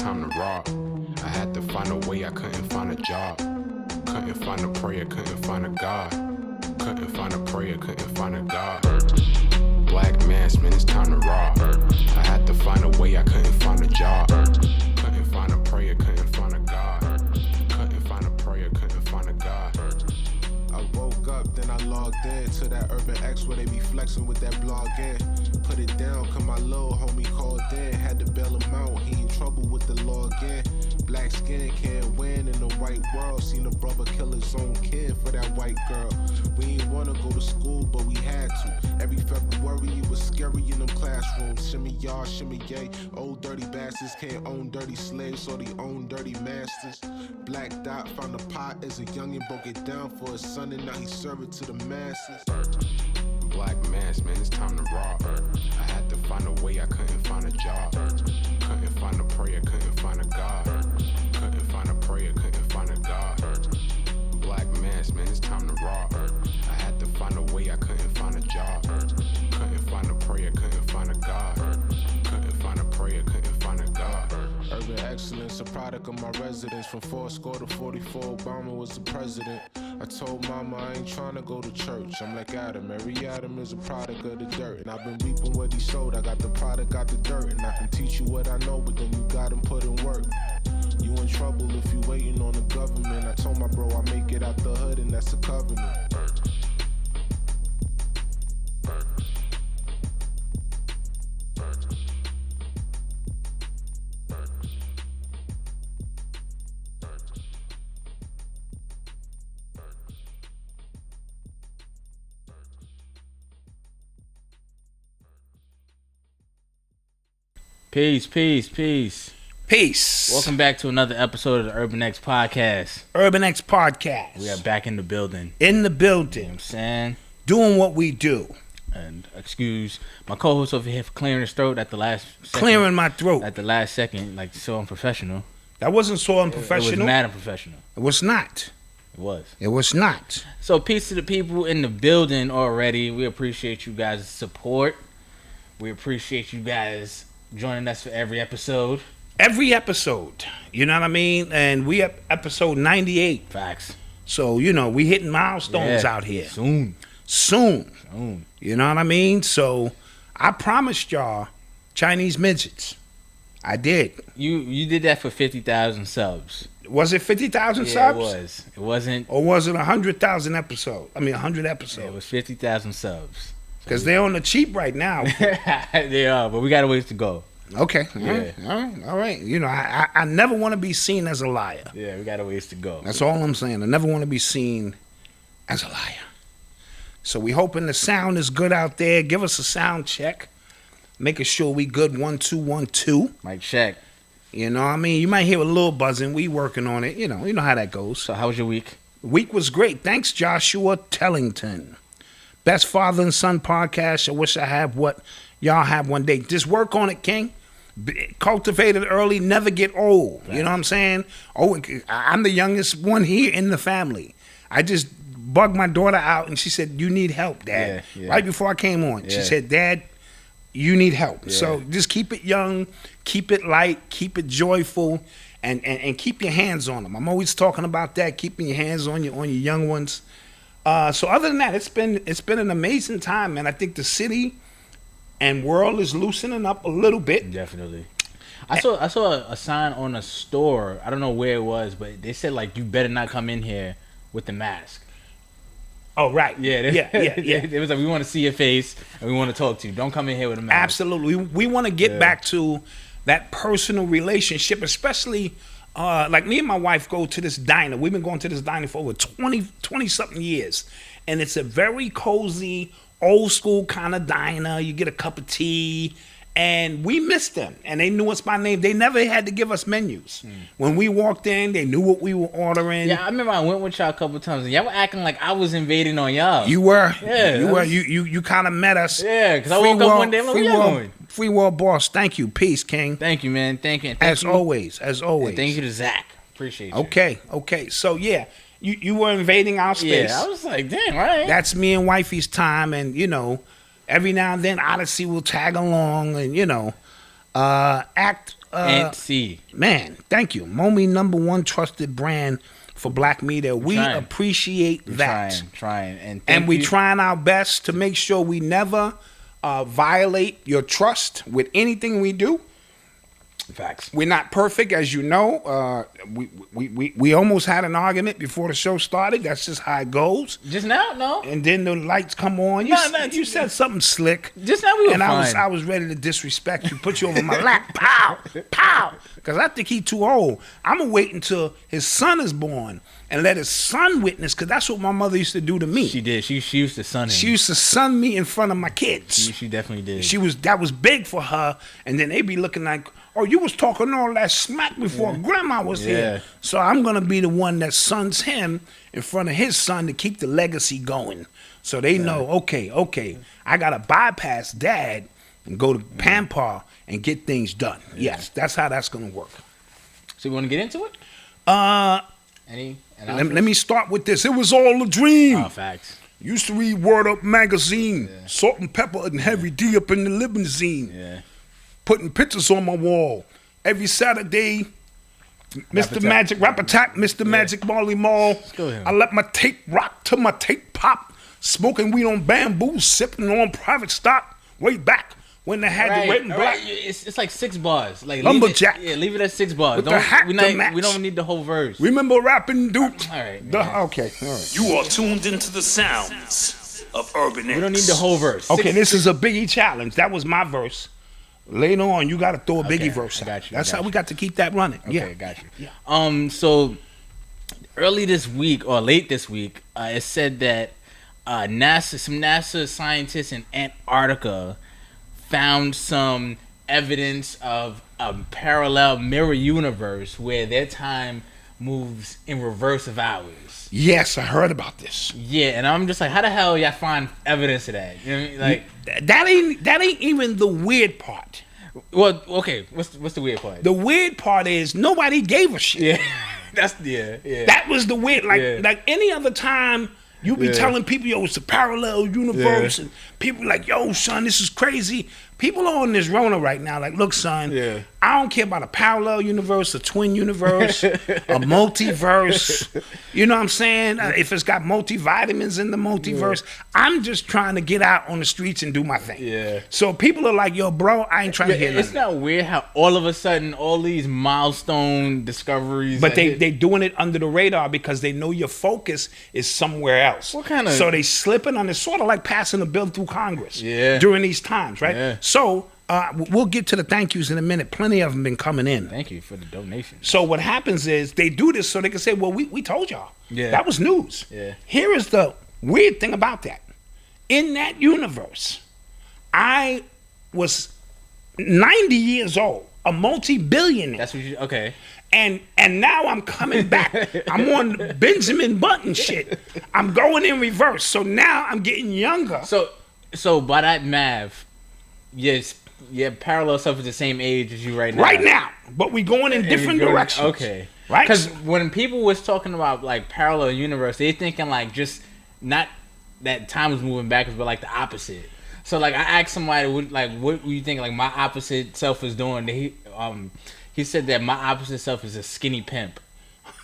time to rob. I had to find a way, I couldn't find a job. Couldn't find a prayer, couldn't find a God. Couldn't find a prayer, couldn't find a God. Black mass, man, it's time to rob. I had to find a way, I couldn't find a job. Couldn't find a prayer, couldn't find a God. Couldn't find a prayer, couldn't find a God. I woke up, then I logged in to that Urban X where they be flexing with that blog in. Put it down, cause my little homie called in. Had to bail him out, he in trouble with the law again. Black skin can't win in the white world. Seen a brother kill his own kid for that white girl. We ain't wanna go to school, but we had to. Every February it was scary in them classrooms. Shimmy y'all, shimmy yay. Old dirty bastards can't own dirty slaves, or they own dirty masters. Black Dot found a pot as a youngin', broke it down for his son, and now he serve it to the masses. Black mass, man, it's time to rob. I had to find a way, I couldn't find a job. Couldn't find a prayer, couldn't find a God. Couldn't find a prayer, couldn't find a God. Black mass, man, it's time to rob. I had to find a way, I couldn't find a job. Couldn't find a prayer, couldn't find a God. Couldn't find a prayer, couldn't find a God. Urban Xcellence, a product of my residence. From 4 to 44, Obama was the president. I told mama I ain't tryna go to church. I'm like Adam, every Adam is a product of the dirt. And I've been reaping what he sowed. I got the product out the dirt. And I can teach you what I know, but then you gotta put in work. You in trouble if you waiting on the government. I told my bro I make it out the hood, and that's a covenant. Peace, peace, peace. Peace. Welcome back to another episode of the Urban X podcast. Urban X podcast. We are back in the building. In the You know building. what I'm saying? Doing what we do. And excuse my co-host over here for clearing his throat at the last second. Clearing my throat. At the last second, like so unprofessional. That wasn't so It unprofessional. was mad unprofessional. It was not. It was. It was not. So peace to the people in the building already. We appreciate you guys' support. We appreciate you guys joining us for every episode. Every episode. You know what I mean? And we at episode 98. Facts. So, you know, we hitting milestones out here. Soon. You know what I mean? So, I promised y'all Chinese midgets. I did. You did that for 50,000 subs. Was it 50,000 Yeah, subs? it was. It wasn't. Or was it 100,000 episodes? I mean, 100 It episodes. was 50,000 subs. Because they're on the cheap right now. They are, but we got a ways to go. Okay. Yeah. All right. You know, I never want to be seen as a liar. Yeah, we got a ways to go. That's all I'm saying. I never want to be seen as a liar. So we hoping the sound is good out there. Give us a sound check. Making sure we good. 1 2 1 2. Mike check. You know what I mean? You might hear a little buzzing. We working on it. You know how that goes. So how was your week? Week was great. Thanks, Joshua Tellington. Best father and son podcast. I wish I had what y'all have one day. Just work on it, King. Cultivate it early. Never get old. You know what I'm saying? Oh, I'm the youngest one here in the family. I just bugged my daughter out, and she said, "You need help, Dad." Yeah. Right before I came on, she Yeah. said, "Dad, you need help." Yeah. So just keep it young, keep it light, keep it joyful, and keep your hands on them. I'm always talking about that, keeping your hands on your young ones. So other than that, it's been an amazing time, man. I think the city and world is loosening up a little bit. Definitely. I saw a sign on a store. I don't know where it was, but they said like you better not come in here with the mask. Oh, right. Yeah. Yeah. It was like we want to see your face and we want to talk to you. Don't come in here with a mask. Absolutely. We want to get back to that personal relationship, especially like me and my wife go to this diner. We've been going to this diner for over 20 something years. And it's a very cozy, old school kind of diner. You get a cup of tea. And we missed them. And they knew us by name. They never had to give us menus. When we walked in, they knew what we were ordering. Yeah, I remember I went with y'all a couple times and y'all were acting like I was invading on y'all. You were. Yeah, You were. You kind of met us. Yeah, because I woke up one day and I'm like, where y'all going? Free World Boss. Thank you. Peace, King. Thank you, man. Thank you. And As always. And thank you to Zach. Appreciate you. Okay. So, yeah. You were invading our space. Yeah, I was like, damn, right. That's me and wifey's time. And, you know, every now and then Odyssey will tag along and, you know, act NC. Man, thank you. Momi, #1 trusted brand for black media. We trying. appreciate that. Trying. And we trying our best to make sure we never violate your trust with anything we do. Facts. We're not perfect, as you know. We almost had an argument before the show started. That's just how it goes. Just now, no. And then the lights come on. You said something slick. Just now we were and fine. I was ready to disrespect you, put you over my lap, pow, pow. Because I think he too old. I'm gonna wait until his son is born and let his son witness. Because that's what my mother used to do to me. She did. She used to sun him. She used to sun me in front of my kids. She definitely did. That was big for her. And then they be looking like, oh, you was talking all that smack before grandma was here. So I'm going to be the one that sons him in front of his son to keep the legacy going. So they know, okay, I got to bypass dad and go to Pampa and get things done. Yes, that's how that's going to work. So you want to get into it? Let me start with this. It was all a dream. Oh, facts. Used to read Word Up magazine. Salt and Pepper and Heavy D up in the limousine. Yeah. Putting pictures on my wall. Every Saturday, Mr. Magic, Rap Attack, Mr. Magic Marley Mall. I let my tape rock till my tape pop. Smoking weed on bamboo, sipping on private stock. Way back when they had the red and black. It's like 6 bars. Like Lumberjack. Leave it at 6 bars. With the hat we don't need the whole verse. Remember rapping, Duke? All right. Okay, all right. You are tuned into the sounds of Urban X. We don't need the whole verse. Okay, this is a Biggie challenge. That was my verse. Later on, you got to throw a Biggie verse out. Got you. That's how we got to keep that running. Okay, got you. Yeah. So early this week or late this week, it said that some NASA scientists in Antarctica found some evidence of a parallel mirror universe where their time moves in reverse of ours. Yes, I heard about this. Yeah, and I'm just like, how the hell y'all find evidence of that? You know what I mean? Like that ain't even the weird part. Well, okay, what's the weird part? The weird part is nobody gave a shit. Yeah. That was the weird, like any other time you be telling people, yo, it's a parallel universe, and people like, yo, son, this is crazy. People are on this Rona right now, like, look, son, I don't care about a parallel universe, a twin universe, a multiverse. You know what I'm saying? If it's got multivitamins in the multiverse, I'm just trying to get out on the streets and do my thing. Yeah. So people are like, yo, bro, I ain't trying to hear nothing. It's not weird how all of a sudden all these milestone discoveries. But they doing it under the radar because they know your focus is somewhere else. What kind of? So they slipping on it, sort of like passing a bill through Congress. Yeah. During these times, right? Yeah. So we'll get to the thank yous in a minute. Plenty of them been coming in. Thank you for the donation. So what happens is they do this so they can say, well, we told y'all. Yeah. That was news. Yeah. Here is the weird thing about that. In that universe, I was 90 years old, a multi-billionaire. That's what you, okay. And now I'm coming back. I'm on Benjamin Button shit. I'm going in reverse. So now I'm getting younger. So by that math, yes, your parallel self is the same age as you right now. Right now, but we going in different directions. Okay, right? Because when people was talking about like parallel universe, they thinking like just not that time was moving backwards, but like the opposite. So like I asked somebody, what do you think like my opposite self is doing? He said that my opposite self is a skinny pimp.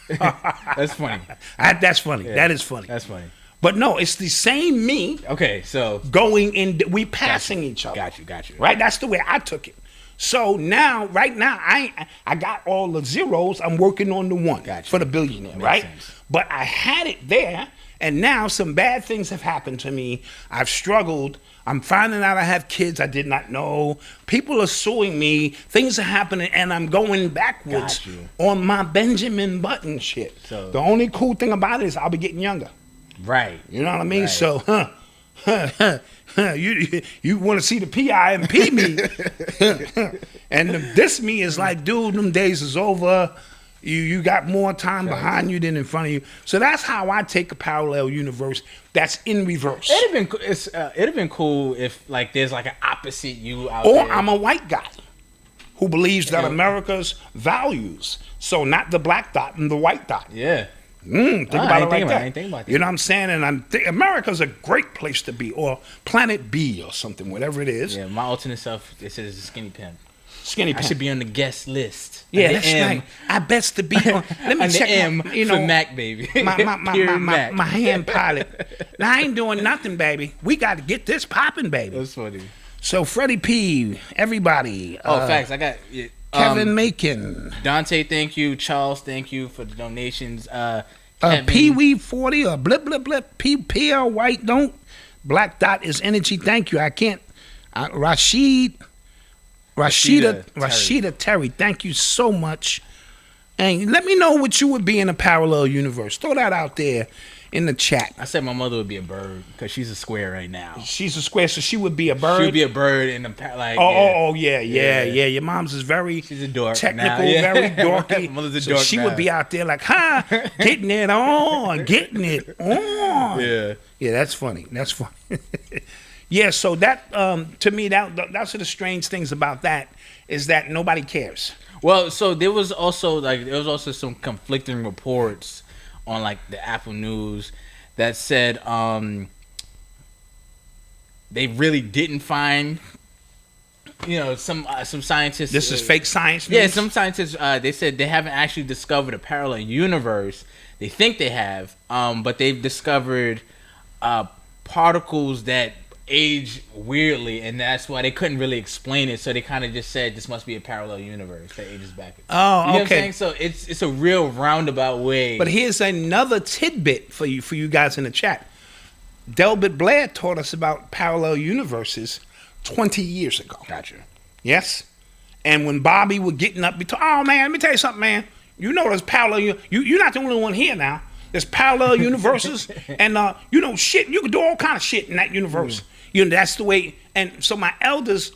That's funny. That's funny. Yeah. That is funny. That's funny. But no, it's the same me. Okay, so going in, we passing each other. Got you. Right, that's the way I took it. So now, right now, I got all the zeros. I'm working on the one for the billionaire, right? Sense. But I had it there, and now some bad things have happened to me. I've struggled. I'm finding out I have kids I did not know. People are suing me. Things are happening, and I'm going backwards on my Benjamin Button shit. So the only cool thing about it is I'll be getting younger. Right. You know what I mean? Right. So, you want to see the PIMP me. And this me is like, dude, them days is over. You got more time behind you than in front of you. So that's how I take a parallel universe that's in reverse. It'd have been cool if like there's like an opposite you out or there. I'm a white guy who believes that America's values. So not the black dot and the white dot. Yeah. Think about it like that. I ain't think about that. You know what I'm saying? And America's a great place to be, or Planet B or something, whatever it is. Yeah, my alternate self, it says skinny pimp. Skinny I pimp. should be on the guest list. Yeah, The that's M. right. I best to be on. Let me On the check M my, you know, for Mac, baby. my Mac. hand pilot. Now I ain't doing nothing, baby. We got to get this popping, baby. That's funny. So Freddie P, everybody. Facts. I got Kevin Macon. Dante, thank you. Charles, thank you for the donations. Kevin, Pee Wee 40 or blip blip blip. PL White don't. Black Dot is energy. Thank you. I can't. Rashida Terry. Thank you so much. And let me know what you would be in a parallel universe. Throw that out there in the chat. I said my mother would be a bird because she's a square right now. She's a square, so she would be a bird. She would be a bird in the like. Yeah. Your mom's is very She's a dork technical, now. Yeah. very dorky. Mother's a so dork she now. would be out there like, getting it on, getting it on. Yeah, that's funny. That's funny. Yeah, so that to me that's one of the strange things about that is that nobody cares. Well, so there was also some conflicting reports on like the Apple News that said they really didn't find, some scientists. This is fake science news? Yeah, some scientists they said they haven't actually discovered a parallel universe. They think they have, but they've discovered particles that age weirdly, and that's why they couldn't really explain it. So they kind of just said this must be a parallel universe that ages back. Oh, you know okay. What I'm saying? So it's a real roundabout way. But here's another tidbit for you guys in the chat. Delbert Blair taught us about parallel universes 20 years ago. Gotcha. Yes? And when Bobby was getting up, oh man, let me tell you something, man. You know there's parallel, you're not the only one here now. There's parallel universes, and shit. You can do all kind of shit in that universe. That's the way. And so my elders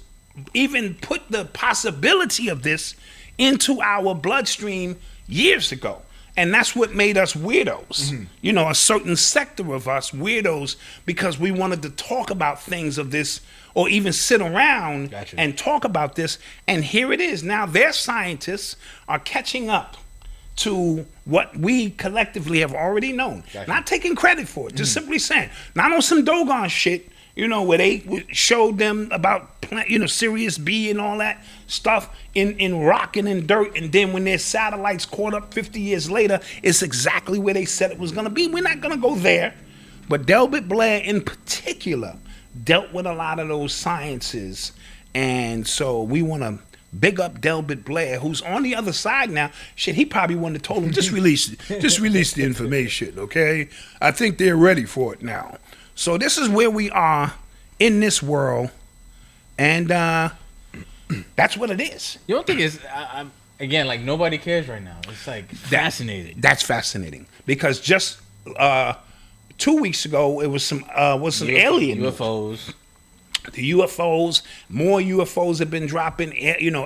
even put the possibility of this into our bloodstream years ago, and that's what made us weirdos. A certain sector of us weirdos because we wanted to talk about things of this, or even sit around and talk about this. And here it is now. Their scientists are catching up to what we collectively have already known. Not taking credit for it, just simply saying, not on some Dogon shit, where they showed them about, Sirius B and all that stuff in rock and in dirt, and then when their satellites caught up 50 years later, it's exactly where they said it was gonna be. We're not gonna go there. But Delbert Blair in particular dealt with a lot of those sciences, and so we wanna big up Delbert Blair, who's on the other side now. Shit, he probably wouldn't have told him, just release the information, okay? I think they're ready for it now. So this is where we are in this world, and that's what it is. You don't think it's again like nobody cares right now? It's like fascinating. That's fascinating because just 2 weeks ago it was some alien UFOs. The UFOs, more UFOs have been dropping.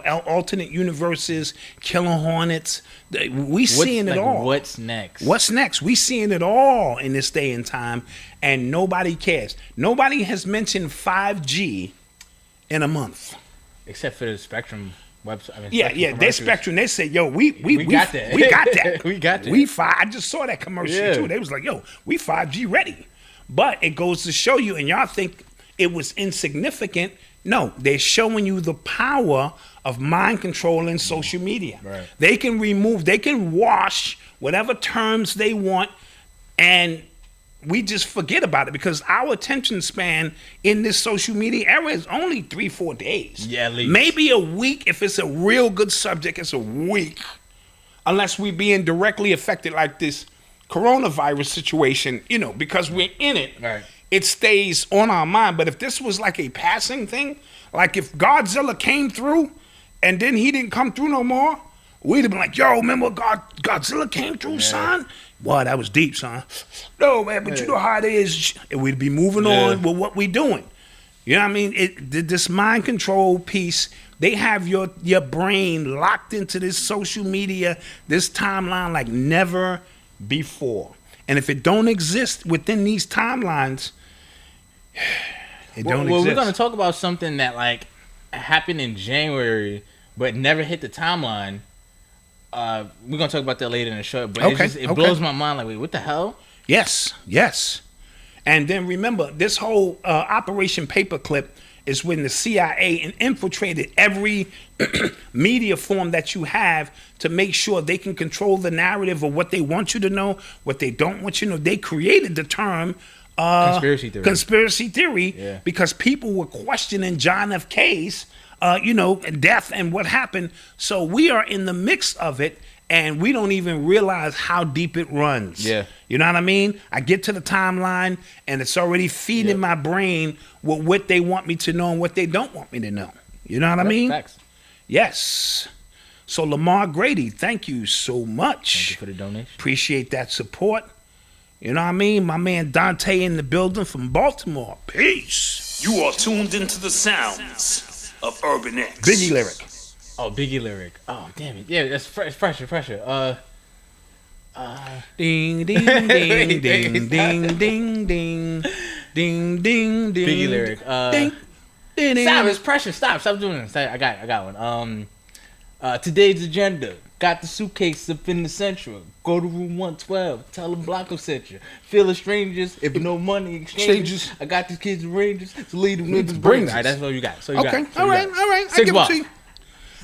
Alternate universes, killer hornets. We seeing it all. What's next? What's next? We seeing it all in this day and time, and nobody cares. Nobody has mentioned 5G in a month, except for the Spectrum website. Their Spectrum. They said, "Yo, we got that. We got that. We got that. We I just saw that commercial too. They was like, "Yo, we 5G ready." But it goes to show you, and y'all think it was insignificant. No, they're showing you the power of mind control in social media. Right. They can wash whatever terms they want, and we just forget about it because our attention span in this social media era is only 3-4 days. Yeah, at least. Maybe a week if it's a real good subject. It's a week, unless we're being directly affected like this coronavirus situation. Because we're in it. Right. It stays on our mind. But if this was like a passing thing, like if Godzilla came through and then he didn't come through no more, we'd have been like, yo, remember Godzilla came through, son? Boy, that was deep, son. No, man, but you know how it is. And we'd be moving on with what we doing. You know what I mean? This mind control piece, they have your brain locked into this social media, this timeline like never before. And if it don't exist within these timelines, it don't exist. Well, we're going to talk about something that like happened in January but never hit the timeline. We're going to talk about that later in the show. But it blows my mind. Like, wait, what the hell? Yes. And then remember, this whole Operation Paperclip is when the CIA infiltrated every media form that you have to make sure they can control the narrative of what they want you to know, what they don't want you to know. They created the term conspiracy theory because people were questioning John F. K's death and what happened. So we are in the mix of it, and we don't even realize how deep it runs. Yeah. You know what I mean? I get to the timeline, and it's already feeding my brain with what they want me to know and what they don't want me to know. You know what I mean? Facts. Yes. So Lamar Grady, thank you so much. Thank you for the donation. Appreciate that support. You know what I mean? My man Dante in the building from Baltimore. Peace. You are tuned into the sounds of Urban X. Biggie lyric. Oh, Biggie lyric. Oh, damn it. Yeah, that's fresher. Ding, ding, ding, ding, ding, ding, ding, ding, ding, ding. Biggie lyric. Ding, ding, ding. Stop, it's pressure. Stop doing this. I got one. Today's agenda. Got the suitcase up in the central. Go to room 112. Tell them Blanco sent you. Feel the strangers. If no money exchanges. I got these kids Rangers to lead the niggas bring. All right, that's all you got. Okay, all right. I give it to you.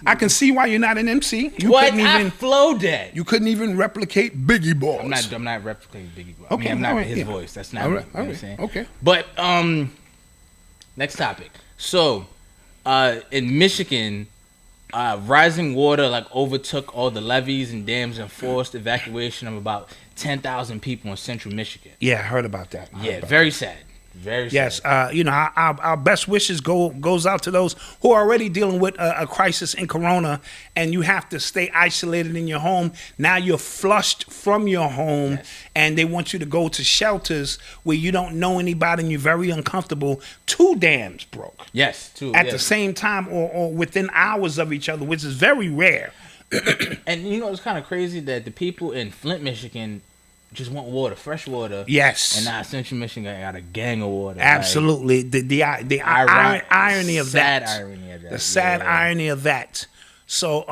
I can see why you're not an MC. I flowed that. You couldn't even replicate Biggie Balls. I'm not replicating Biggie Balls. Okay, I'm not his voice. That's not me. You know what I'm saying? Okay. But next topic. So, in Michigan, rising water overtook all the levees and dams and forced evacuation of about 10,000 people in central Michigan. Yeah, I heard about that. Very sad. Very yes, sad. Our best wishes goes out to those who are already dealing with a crisis in Corona, and you have to stay isolated in your home. Now you're flushed from your home, and they want you to go to shelters where you don't know anybody and you're very uncomfortable. 2 dams broke. Yes, 2. At the same time or within hours of each other, which is very rare. And it's kind of crazy that the people in Flint, Michigan, just want water, fresh water. Yes. And now Central Michigan got a gang of water. Absolutely. The irony of that. Sad irony of that. The sad irony of that. So,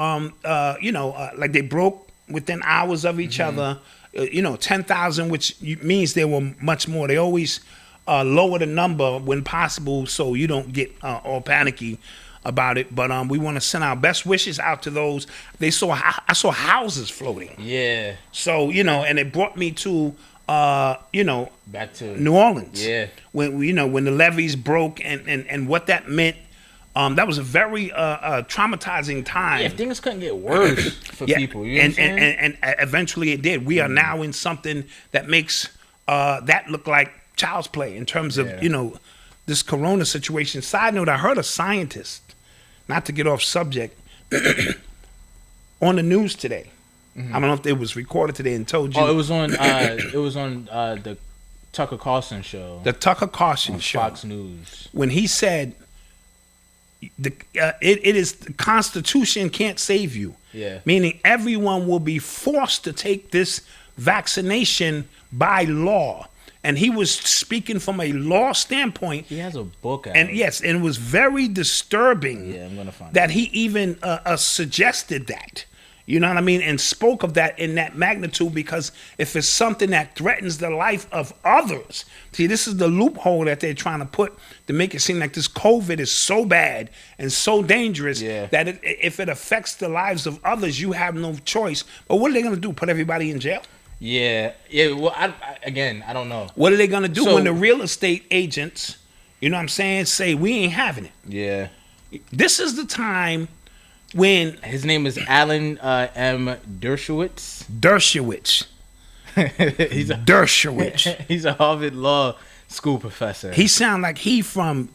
they broke within hours of each other. 10,000, which means there were much more. They always lower the number when possible so you don't get all panicky about it. But we want to send our best wishes out to those. I saw houses floating. Yeah. So, and it brought me to back to New Orleans. Yeah. When the levees broke and what that meant. That was a very traumatizing time. Yeah, things couldn't get worse for people. You know what I'm saying? And eventually it did. We are now in something that makes that look like child's play in terms of this Corona situation. Side note: I heard a scientist, not to get off subject, on the news today. I don't know if it was recorded today and told you. Oh, it was on. The Tucker Carlson show. The Tucker Carlson show, Fox News. When he said, it is the Constitution can't save you. Yeah. Meaning everyone will be forced to take this vaccination by law. And he was speaking from a law standpoint. He has a book out. And yes, and it was very disturbing. Yeah, I'm gonna find that he even suggested that. You know what I mean? And spoke of that in that magnitude, because if it's something that threatens the life of others, see, this is the loophole that they're trying to put to make it seem like this COVID is so bad and so dangerous that if it affects the lives of others, you have no choice. But what are they going to do? Put everybody in jail? Yeah. Well, I don't know. What are they going to do when the real estate agents, you know what I'm saying, say we ain't having it? Yeah. This is the time when his name is Alan M. Dershowitz. He's a Harvard Law School professor. He sound like he from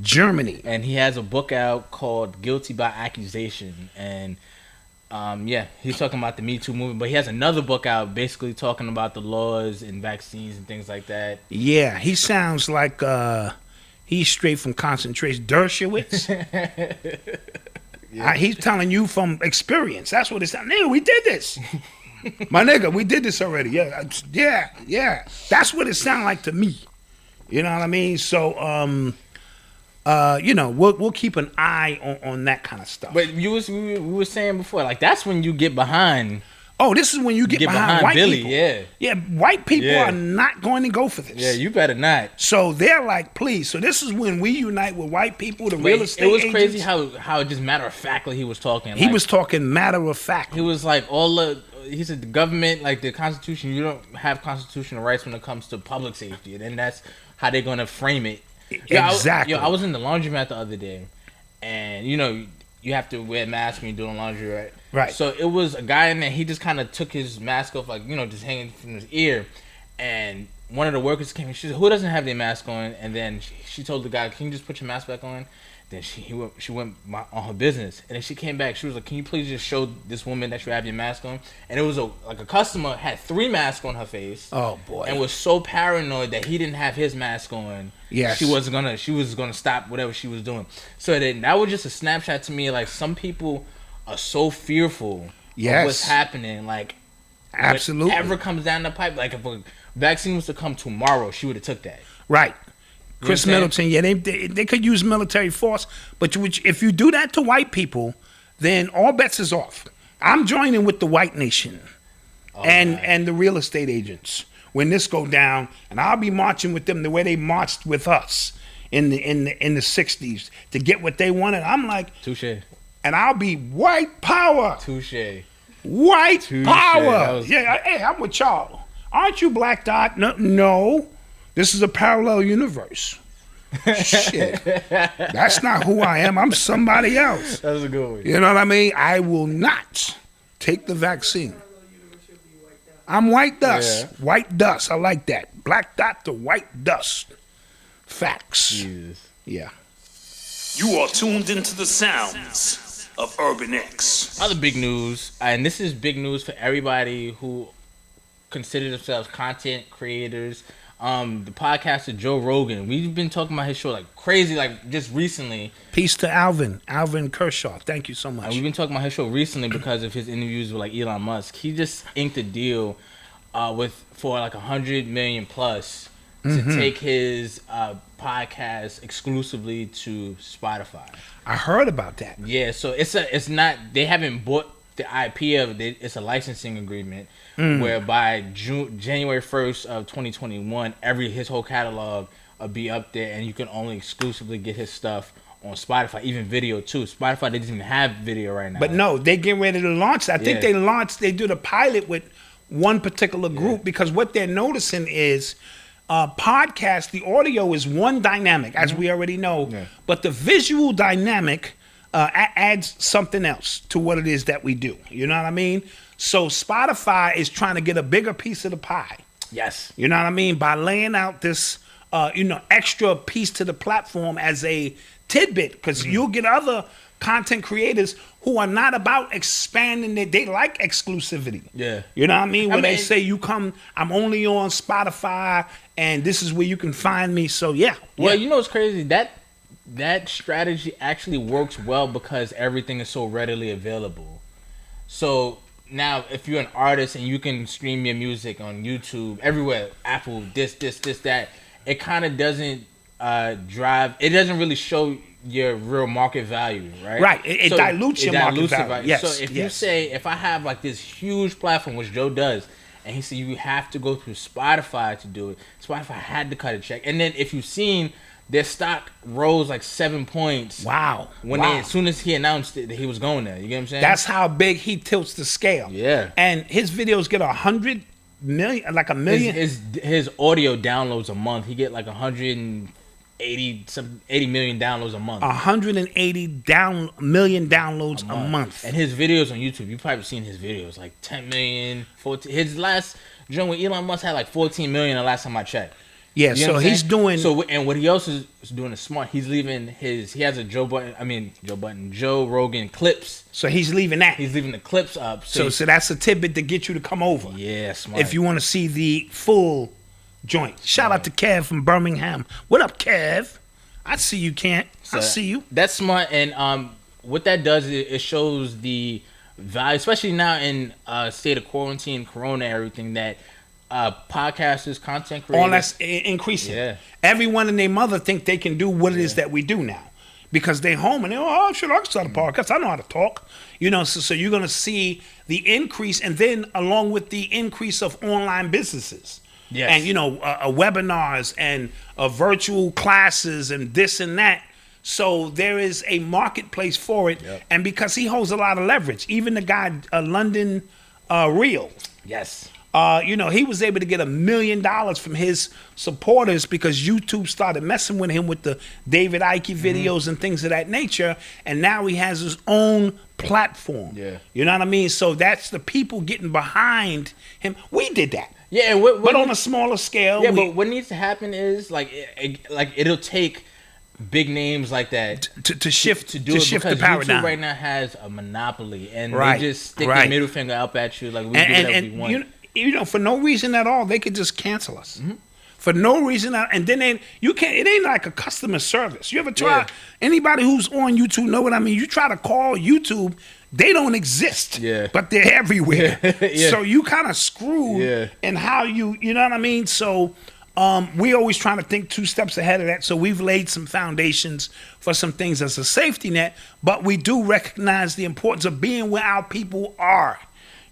Germany, and he has a book out called "Guilty by Accusation." And he's talking about the Me Too movement, but he has another book out basically talking about the laws and vaccines and things like that. Yeah, he sounds like he's straight from concentration. Dershowitz. Yeah. He's telling you from experience. That's what it's. Nigga, we did this. My nigga, we did this already. Yeah. That's what it sounded like to me. You know what I mean? So, we'll keep an eye on that kind of stuff. But we were saying before, like, that's when you get behind. Oh, this is when you get behind white Billy, people. yeah. Yeah, white people Yeah. are not going to go for this. Yeah, you better not. So they're like, please. So this is when we unite with white people, the real estate It was agents. crazy how just matter of factly he was talking. He was talking matter of fact. He was like, he said the government, like the Constitution, you don't have constitutional rights when it comes to public safety. And then that's how they're going to frame it. Exactly. I was in the laundromat the other day, and you have to wear a mask when you're doing laundry, right? Right. So it was a guy in there. He just kind of took his mask off, like just hanging from his ear. And one of the workers came. She said, "Who doesn't have their mask on?" And then she told the guy, "Can you just put your mask back on?" Then she went on her business. And then she came back. She was like, "Can you please just show this woman that you have your mask on?" And it was a customer had 3 masks on her face. Oh boy. And was so paranoid that he didn't have his mask on. Yes. She was gonna stop whatever she was doing. So then that was just a snapshot to me. Like, some people are so fearful of what's happening. Like, absolutely. Whatever comes down the pipe, like if a vaccine was to come tomorrow, she would have took that. Right. Chris Middleton, yeah, they could use military force, but if you do that to white people, then all bets is off. I'm joining with the white nation and the real estate agents when this go down, and I'll be marching with them the way they marched with us in the 60s to get what they wanted. I'm like, touche, and I'll be white power. Touche. White power. Was... Yeah, hey, I'm with y'all. Aren't you Black Dot? No. This is a parallel universe. Shit. That's not who I am. I'm somebody else. That was a good one. You know what I mean? I will not take the vaccine. I'm white dust. Yeah. White dust. I like that. Black Dot to white dust. Facts. Jesus. Yeah. You are tuned into the sounds of Urban X. Other big news, and this is big news for everybody who consider themselves content creators. The podcaster Joe Rogan, we've been talking about his show like crazy, like just recently. Peace to Alvin Kershaw. Thank you so much. And we've been talking about his show recently because of his interviews with like Elon Musk. He just inked a deal for like 100 million plus to take his podcast exclusively to Spotify. I heard about that. Yeah, so it's not, they haven't bought the IP of it. It's a licensing agreement whereby January 1st of 2021, his whole catalog will be up there, and you can only exclusively get his stuff on Spotify, even video too. Spotify, they doesn't even have video right now. But no, they getting ready to launch. I think they do the pilot with one particular group because what they're noticing is podcast, the audio is one dynamic, as we already know, but the visual dynamic adds something else to what it is that we do. You know what I mean? So Spotify is trying to get a bigger piece of the pie. Yes. You know what I mean? By laying out this, extra piece to the platform as a tidbit, because you'll get other content creators who are not about expanding it. They like exclusivity. Yeah. You know what I mean? When they say I'm only on Spotify and this is where you can find me. So yeah. Well, you know what's crazy? That strategy actually works well because everything is so readily available. So now if you're an artist and you can stream your music on YouTube, everywhere, Apple, this, that, it kind of doesn't it doesn't really show your real market value, right? Right. It dilutes your market value. Yes. So if you say, if I have like this huge platform, which Joe does, and he said you have to go through Spotify to do it, Spotify had to cut a check. And then if you've seen, their stock rose like 7 points. Wow. As soon as he announced it, that he was going there. You get what I'm saying? That's how big he tilts the scale. Yeah. And his videos get 100 million, like a million. His audio downloads a month. He get like 80 million downloads a month. 180 million downloads a month. And his videos on YouTube, you've probably seen his videos, like 10 million, 14. His last joint with Elon Musk had like 14 million the last time I checked. Yeah, you know so he's doing. So, and what he also is doing is smart. He's leaving he has a Joe Rogan clips. So he's leaving that. He's leaving the clips up. So that's a tidbit to get you to come over. Yeah, smart. If you want to see the full joint. Shout out to Kev from Birmingham. What up, Kev? I see you, Kent. I see you. That's smart. And what that does is it shows the value, especially now in state of quarantine, corona, everything, that podcasters, content creators, all that's increasing. Yeah. Everyone and their mother think they can do what it is that we do now, because they're home and they're, oh, shit, I can start a podcast. I know how to talk. So you're going to see the increase, and then along with the increase of online businesses. Yes. And, webinars and virtual classes and this and that. So there is a marketplace for it. Yep. And because he holds a lot of leverage, even the guy, London Real. Yes. He was able to get $1 million from his supporters because YouTube started messing with him with the David Icke videos and things of that nature. And now he has his own platform. Yeah. You know what I mean? So that's the people getting behind him. We did that. Yeah, but on a smaller scale. Yeah, but what needs to happen is it'll take big names like that to shift to do it, shift because the paradigm. YouTube right now has a monopoly, and Right, they just stick right. their middle finger up at you like we do whatever we want. For no reason at all, they could just cancel us. For no reason, and then you can't. It ain't like a customer service. You ever try? Yeah. Anybody who's on YouTube know what I mean. You try to call YouTube, they don't exist. Yeah. But they're everywhere. Yeah. So you kind of screwed. Yeah. in how you know what I mean. So we always trying to think 2 steps ahead of that. So we've laid some foundations for some things as a safety net. But we do recognize the importance of being where our people are.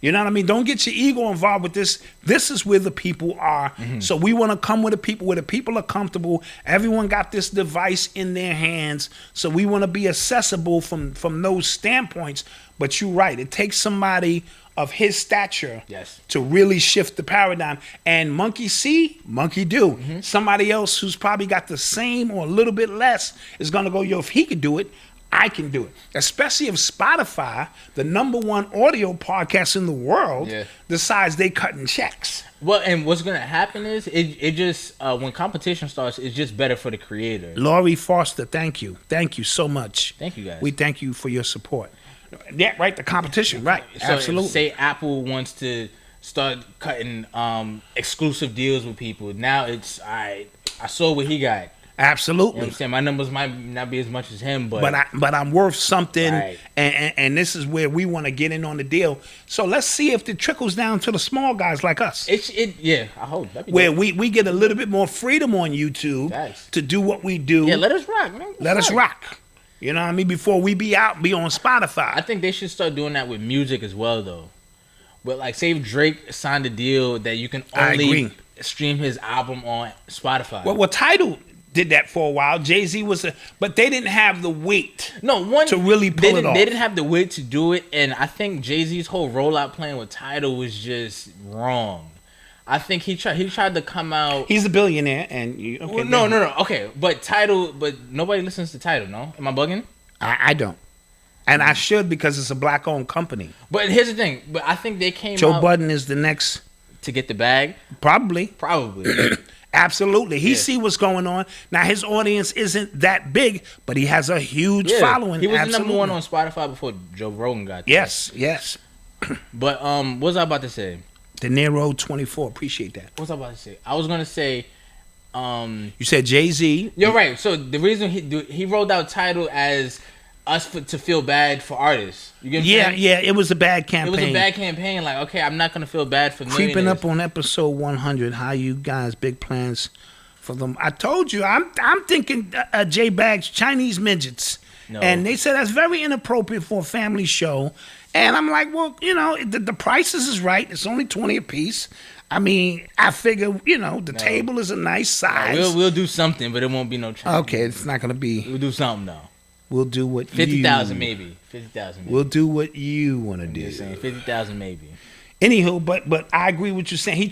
You know what I mean? Don't get your ego involved with this. This is where the people are. So we want to come with the people where the people are comfortable. Everyone got this device in their hands. So we want to be accessible from those standpoints. But you're right. It takes somebody of his stature to really shift the paradigm. And monkey see, monkey do. Somebody else who's probably got the same or a little bit less is going to go, yo, if he could do it, I can do it. Especially if Spotify, the #1 audio podcast in the world, decides they cutting checks. Well, and what's gonna happen is it just when competition starts, it's just better for the creator. Laurie Foster, thank you so much. Thank you, guys. We thank you for your support. Yeah, right. The competition, right? So Absolutely. Say Apple wants to start cutting exclusive deals with people. Now it's I saw what he got. Absolutely. You know what I'm saying? My numbers might not be as much as him, but I'm worth something, Right. and this is where we want to get in on the deal. So let's see if it trickles down to the small guys like us. I hope that'd be Where dope. we get a little bit more freedom on YouTube Facts. to do what we do. Yeah, let us rock, man. Let us rock. You know what I mean? Before we be on Spotify. I think they should start doing that with music as well, though. But like, say if Drake signed a deal that you can I only agree. stream his album on Spotify. Well, Tidal did that for a while. Jay-Z but they didn't have the weight. To really pull it off. They didn't have the wit to do it, and I think Jay-Z's whole rollout plan with Tidal was just wrong. I think he tried to come out. He's a billionaire, and No. Okay, but nobody listens to Tidal. No, am I bugging? I don't, and I should because it's a black-owned company. But here's the thing. But I think they came Joe out Budden is the next to get the bag. Probably. Absolutely. He see what's going on. Now, his audience isn't that big, but he has a huge following. He was Absolutely. the #1 on Spotify before Joe Rogan got there. Yes. But what was I about to say? De Niro 24. Appreciate that. What was I about to say? I was gonna say. You said Jay-Z. You're right. So the reason he rolled out Tidal as us to feel bad for artists. You get what I'm saying? Yeah. It was a bad campaign. It was a bad campaign. Like, okay, I'm not gonna feel bad for Creeping millionaires. up on episode 100. How you guys big plans for them? I told you. I'm thinking J-Bags Chinese midgets, and they said that's very inappropriate for a family show. And I'm like, well, the prices is right. It's only 20 a piece. I mean, I figure, the table is a nice size. No, we'll do something, but it won't be no Chinese. Okay, it's not gonna be. We'll do something though. We'll do what 50,000 maybe. 50,000. We'll do what you want to do. Just saying 50,000 maybe. Anywho, but I agree with you saying he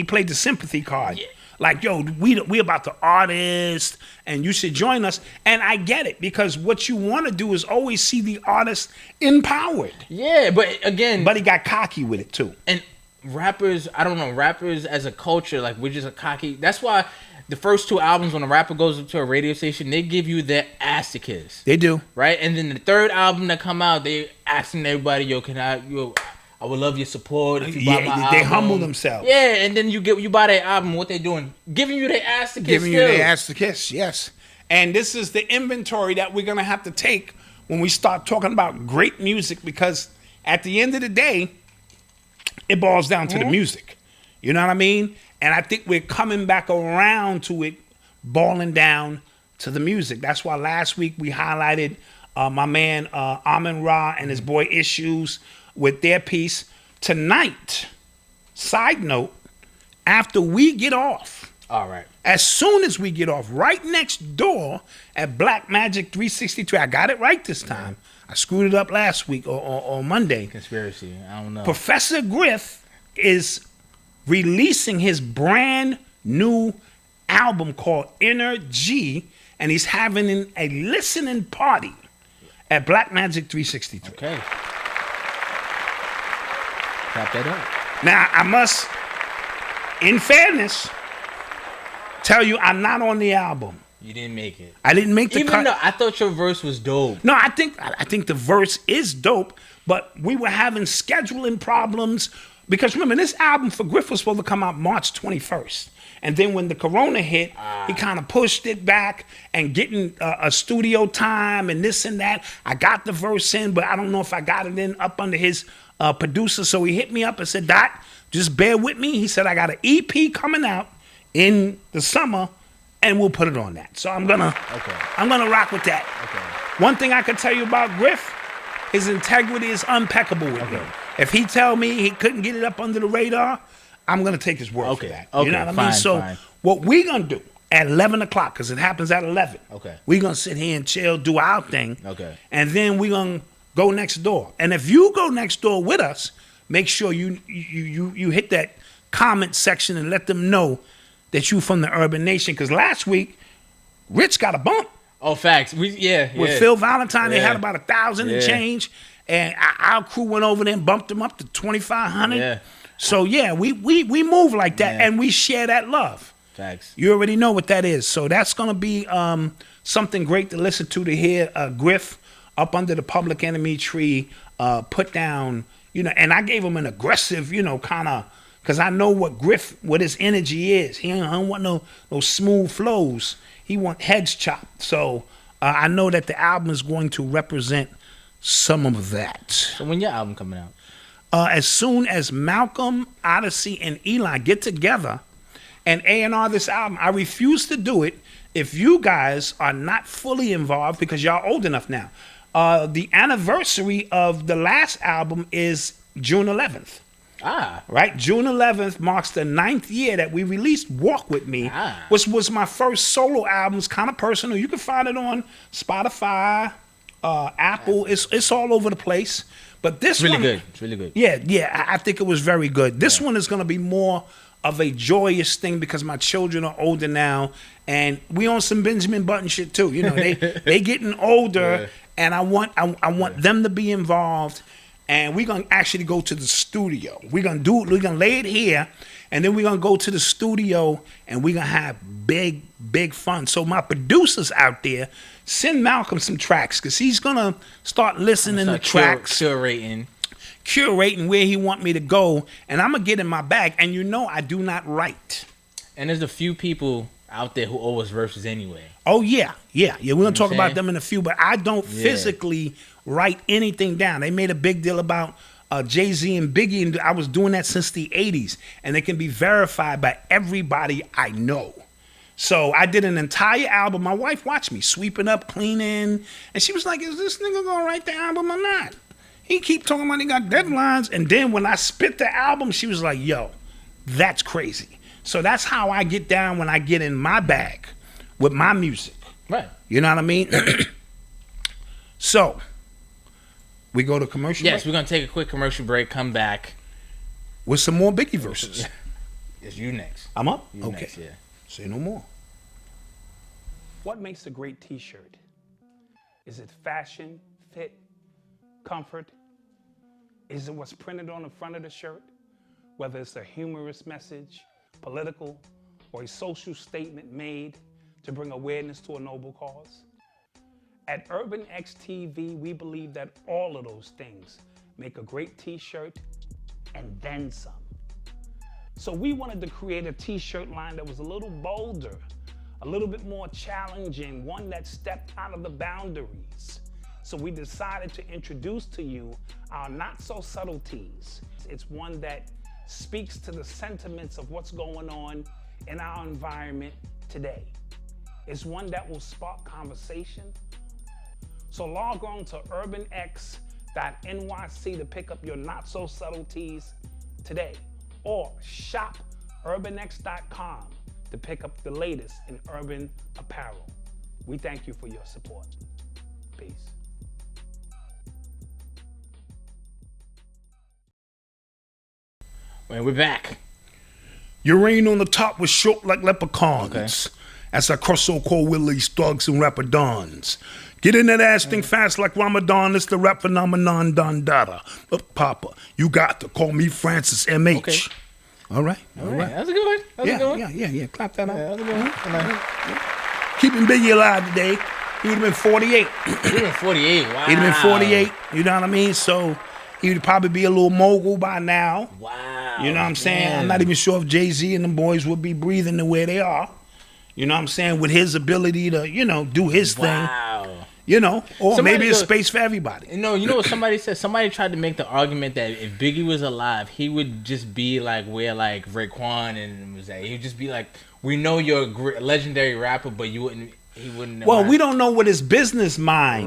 played the sympathy card. Yeah. Like, yo, we about the artist, and you should join us. And I get it, because what you want to do is always see the artist empowered. Yeah, but again, But he got cocky with it too. and rappers, I don't know, rappers as a culture, like we're just a cocky. That's why the first 2 albums, when a rapper goes up to a radio station, they give you their ass to kiss, They do. right? And then the third album that come out, they asking everybody, yo, I would love your support if you buy my album. They humble themselves. Yeah, and then you buy their album. What they doing? Giving you their ass to kiss. Giving you still. their ass to kiss, yes. And this is the inventory that we're gonna have to take when we start talking about great music, because at the end of the day, it boils down to the music. You know what I mean? And I think we're coming back around to it boiling down to the music. That's why last week we highlighted my man Amin Ra and his boy Issues with their piece. Tonight, side note, after we get off, All right. as soon as we get off, right next door at Black Magic 363, I got it right this time. I screwed it up last week or Monday. Conspiracy. I don't know. Professor Griff is releasing his brand new album called Inner G, and he's having a listening party at Black Magic 363. Okay. Clap that up. Now, I must, in fairness, tell you I'm not on the album. You didn't make it. I didn't make the cut. Even though I thought your verse was dope. No, I think the verse is dope, but we were having scheduling problems because remember, this album for Griff was supposed to come out March 21st. And then when the corona hit, he kind of pushed it back and getting a studio time and this and that. I got the verse in, but I don't know if I got it in up under his producer. So he hit me up and said, Dot, just bear with me. He said, I got an EP coming out in the summer and we'll put it on that. So I'm gonna rock with that. Okay. One thing I can tell you about Griff, his integrity is impeccable with me. If he tell me he couldn't get it up under the radar, I'm gonna take his word for that. You know what I mean? So what we gonna do at 11 o'clock, because it happens at 11. Okay. We gonna sit here and chill, do our thing. Okay. And then we gonna go next door. And if you go next door with us, make sure you hit that comment section and let them know that you from the Urban Nation. Because last week, Rich got a bump. Oh, facts. With Phil Valentine, they had about 1,000 and Yeah. change. And our crew went over there and bumped them up to 2,500. Yeah. So yeah, we move like that, Yeah. and we share that love. Facts. You already know what that is. So that's gonna be something great to listen to hear Griff up under the Public Enemy tree put down. And I gave him an aggressive, kind of, because I know what his energy is. He don't want no smooth flows. He want heads chopped. So I know that the album is going to represent some of that. So when your album coming out? As soon as Malcolm, Odyssey, and Eli get together and A&R this album, I refuse to do it if you guys are not fully involved because y'all old enough now. The anniversary of the last album is June 11th. Right? June 11th marks the 9th year that we released Walk With Me, which was my first solo album. It's kind of personal. You can find it on Spotify, Apple. It's all over the place. But this one, good. It's really good. Yeah, I think it was very good. This one is going to be more of a joyous thing because my children are older now, and we on some Benjamin Button shit too. They getting older, and I want them to be involved. And we're gonna actually go to the studio. We're gonna lay it here, and then we're gonna go to the studio, and we're gonna have big fun. So my producers out there, send Malcolm some tracks because he's gonna start listening to tracks, curating where he want me to go, and I'm gonna get in my bag. And I do not write. And there's a few people out there who owe us verses anyway. Oh yeah. We're gonna talk about them in a few, but I don't physically write anything down. They made a big deal about Jay-Z and Biggie, and I was doing that since the 80s, and it can be verified by everybody I know. So I did an entire album. My wife watched me sweeping up, cleaning, and she was like, is this nigga gonna write the album or not? He keep talking about he got deadlines, and then when I spit the album, she was like, yo, that's crazy. So that's how I get down when I get in my bag with my music. Right. You know what I mean? So, we go to commercial break? Yes, we're going to take a quick commercial break, come back. With some more Biggie verses. It's you next. I'm up? You okay. Next, yeah. Say no more. What makes a great t-shirt? Is it fashion, fit, comfort? Is it what's printed on the front of the shirt? Whether it's a humorous message, political, or a social statement made to bring awareness to a noble cause? At Urban XTV, we believe that all of those things make a great t-shirt and then some. So we wanted to create a t-shirt line that was a little bolder, a little bit more challenging, one that stepped out of the boundaries. So we decided to introduce to you our not so subtleties. It's one that speaks to the sentiments of what's going on in our environment today. is one that will spark conversation. So log on to urbanx.nyc to pick up your not-so-subtleties today. Or shop urbanx.com to pick up the latest in urban apparel. We thank you for your support. Peace. And we're back. Your reign on the top was short like leprechauns. Okay. As I cross so-called willies, thugs, and rapper dons. Get in that ass thing fast like Ramadan. It's the rap phenomenon, Don Dada. Papa, you got to call me Francis M.H. Okay. All right. That's a good one. That's a good one. Yeah. Clap that up. Yeah, that's a good one. Keeping Biggie alive today. He would have been 48. He'd have been 48. Wow. He'd have been 48. You know what I mean? So he would probably be a little mogul by now. Wow. You know what I'm saying? Man. I'm not even sure if Jay-Z and the boys would be breathing the way they are. You know what I'm saying? With his ability to, do his thing. Wow. Or Somebody maybe a space for everybody. You know what somebody said? Somebody tried to make the argument that if Biggie was alive, he would just be like where like Raekwon and was at. He would just be like, we know you're a legendary rapper, but he wouldn't. Well, we don't know what his business mind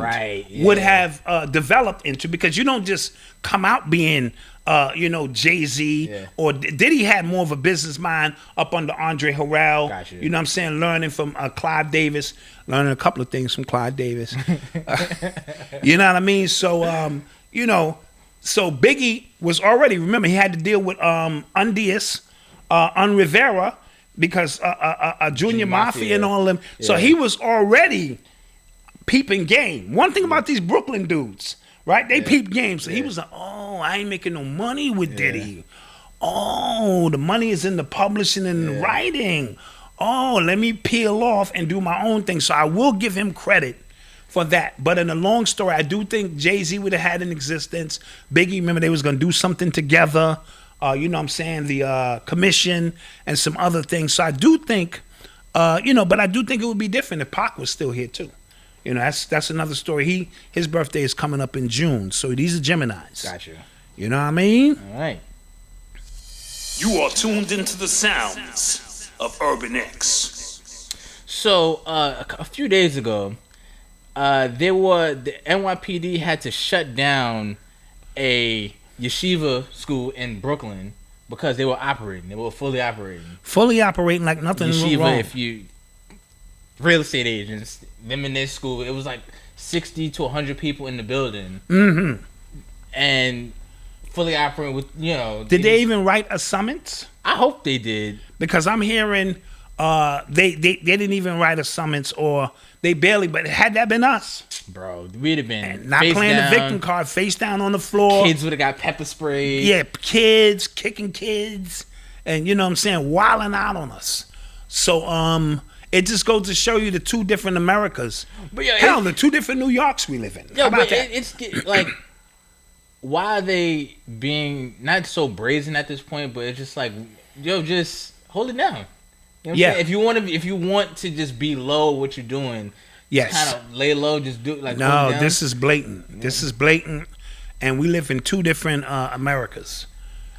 would have developed into, because you don't just come out being, Jay-Z. Yeah. Or Diddy had more of a business mind up under Andre Harrell. Gotcha. You know what I'm saying? Learning from Clive Davis. Learning a couple of things from Clive Davis. You know what I mean? So, so Biggie was already, remember, he had to deal with Undies, Rivera, because Junior Mafia and all of them. Yeah. So he was already peeping game. One thing about these Brooklyn dudes, right? They peep game. So he was like, oh, I ain't making no money with Diddy. Oh, the money is in the publishing and the writing. Oh, let me peel off and do my own thing. So I will give him credit for that. But in a long story, I do think Jay-Z would have had an existence. Biggie, remember, they was going to do something together. You know what I'm saying, the commission and some other things. So I do think, but I do think it would be different if Pac was still here too. That's another story. His birthday is coming up in June. So these are Geminis. Gotcha. You know what I mean? All right. You are tuned into the sounds of Urban X. So a few days ago, the NYPD had to shut down a yeshiva school in Brooklyn because they were operating. They were fully operating like nothing yeshiva, wrong. If you real estate agents, them in this school, it was like 60 to 100 people in the building, and fully operating with Did they even write a summons? I hope they did, because I'm hearing they didn't even write a summons, or they barely. But had that been us, bro, we'd have been and not playing the victim card, face down on the floor. Kids would have got pepper spray. Yeah, kids kicking kids, and you know what I'm saying, wilding out on us. So it just goes to show you the two different Americas. But the two different New Yorks we live in. How about that? It's like, why are they being not so brazen at this point? But it's just like, just hold it down. You know what I'm saying? If you want to just be low, what you're doing, kind of lay low. Just do it like no. This is blatant. Yeah. This is blatant, and we live in two different Americas.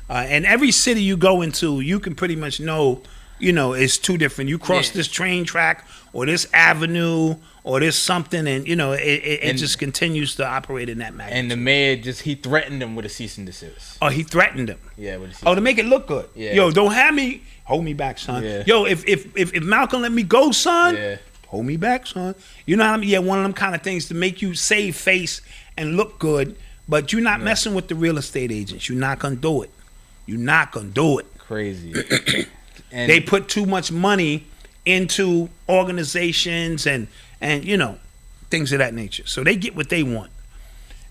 And every city you go into, you can pretty much know. It's two different. You cross this train track or this avenue or this something, and it just continues to operate in that magnitude. And the mayor he threatened them with a cease and desist. Oh, he threatened them. Yeah, with a cease. To make it look good. Yeah. Yo, don't have me. Hold me back, son. Yeah. Yo, if Malcolm let me go, son, hold me back, son. You know what I mean? Yeah, one of them kind of things to make you save face and look good, but you're not messing with the real estate agents. You're not gonna do it. You're not gonna do it. Crazy. And they put too much money into organizations and things of that nature. So they get what they want.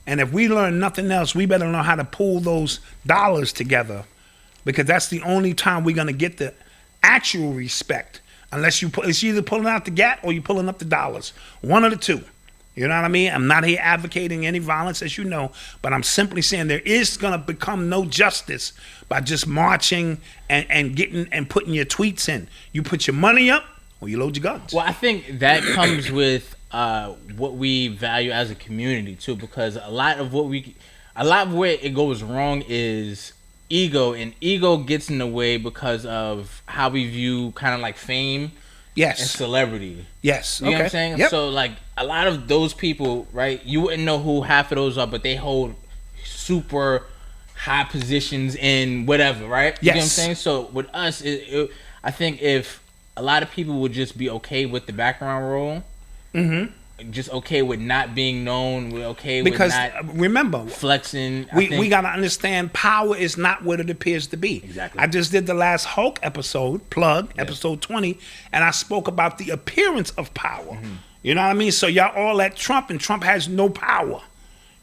And if we learn nothing else, we better learn how to pool those dollars together, because that's the only time we're gonna get the actual respect. Unless it's either pulling out the gat or you're pulling up the dollars. One of the two. You know what I mean? I'm not here advocating any violence, as you know, but I'm simply saying there is going to become no justice by just marching and getting and putting your tweets in. You put your money up or you load your guns. Well, I think that comes with what we value as a community too, because a lot of where it goes wrong is ego, and ego gets in the way because of how we view kind of like fame Yes. and celebrity. Yes. You know what I'm saying? Yep. So like a lot of those people, right? You wouldn't know who half of those are, but they hold super high positions in whatever, right? You know what I'm Yes. saying? So with us, I think if a lot of people would just be okay with the background role, just okay with not being known, we're okay because with not remember, flexing. we got to understand power is not what it appears to be. Exactly. I just did the last HULC episode, episode 20, and I spoke about the appearance of power. You know what I mean? So y'all all at Trump, and Trump has no power.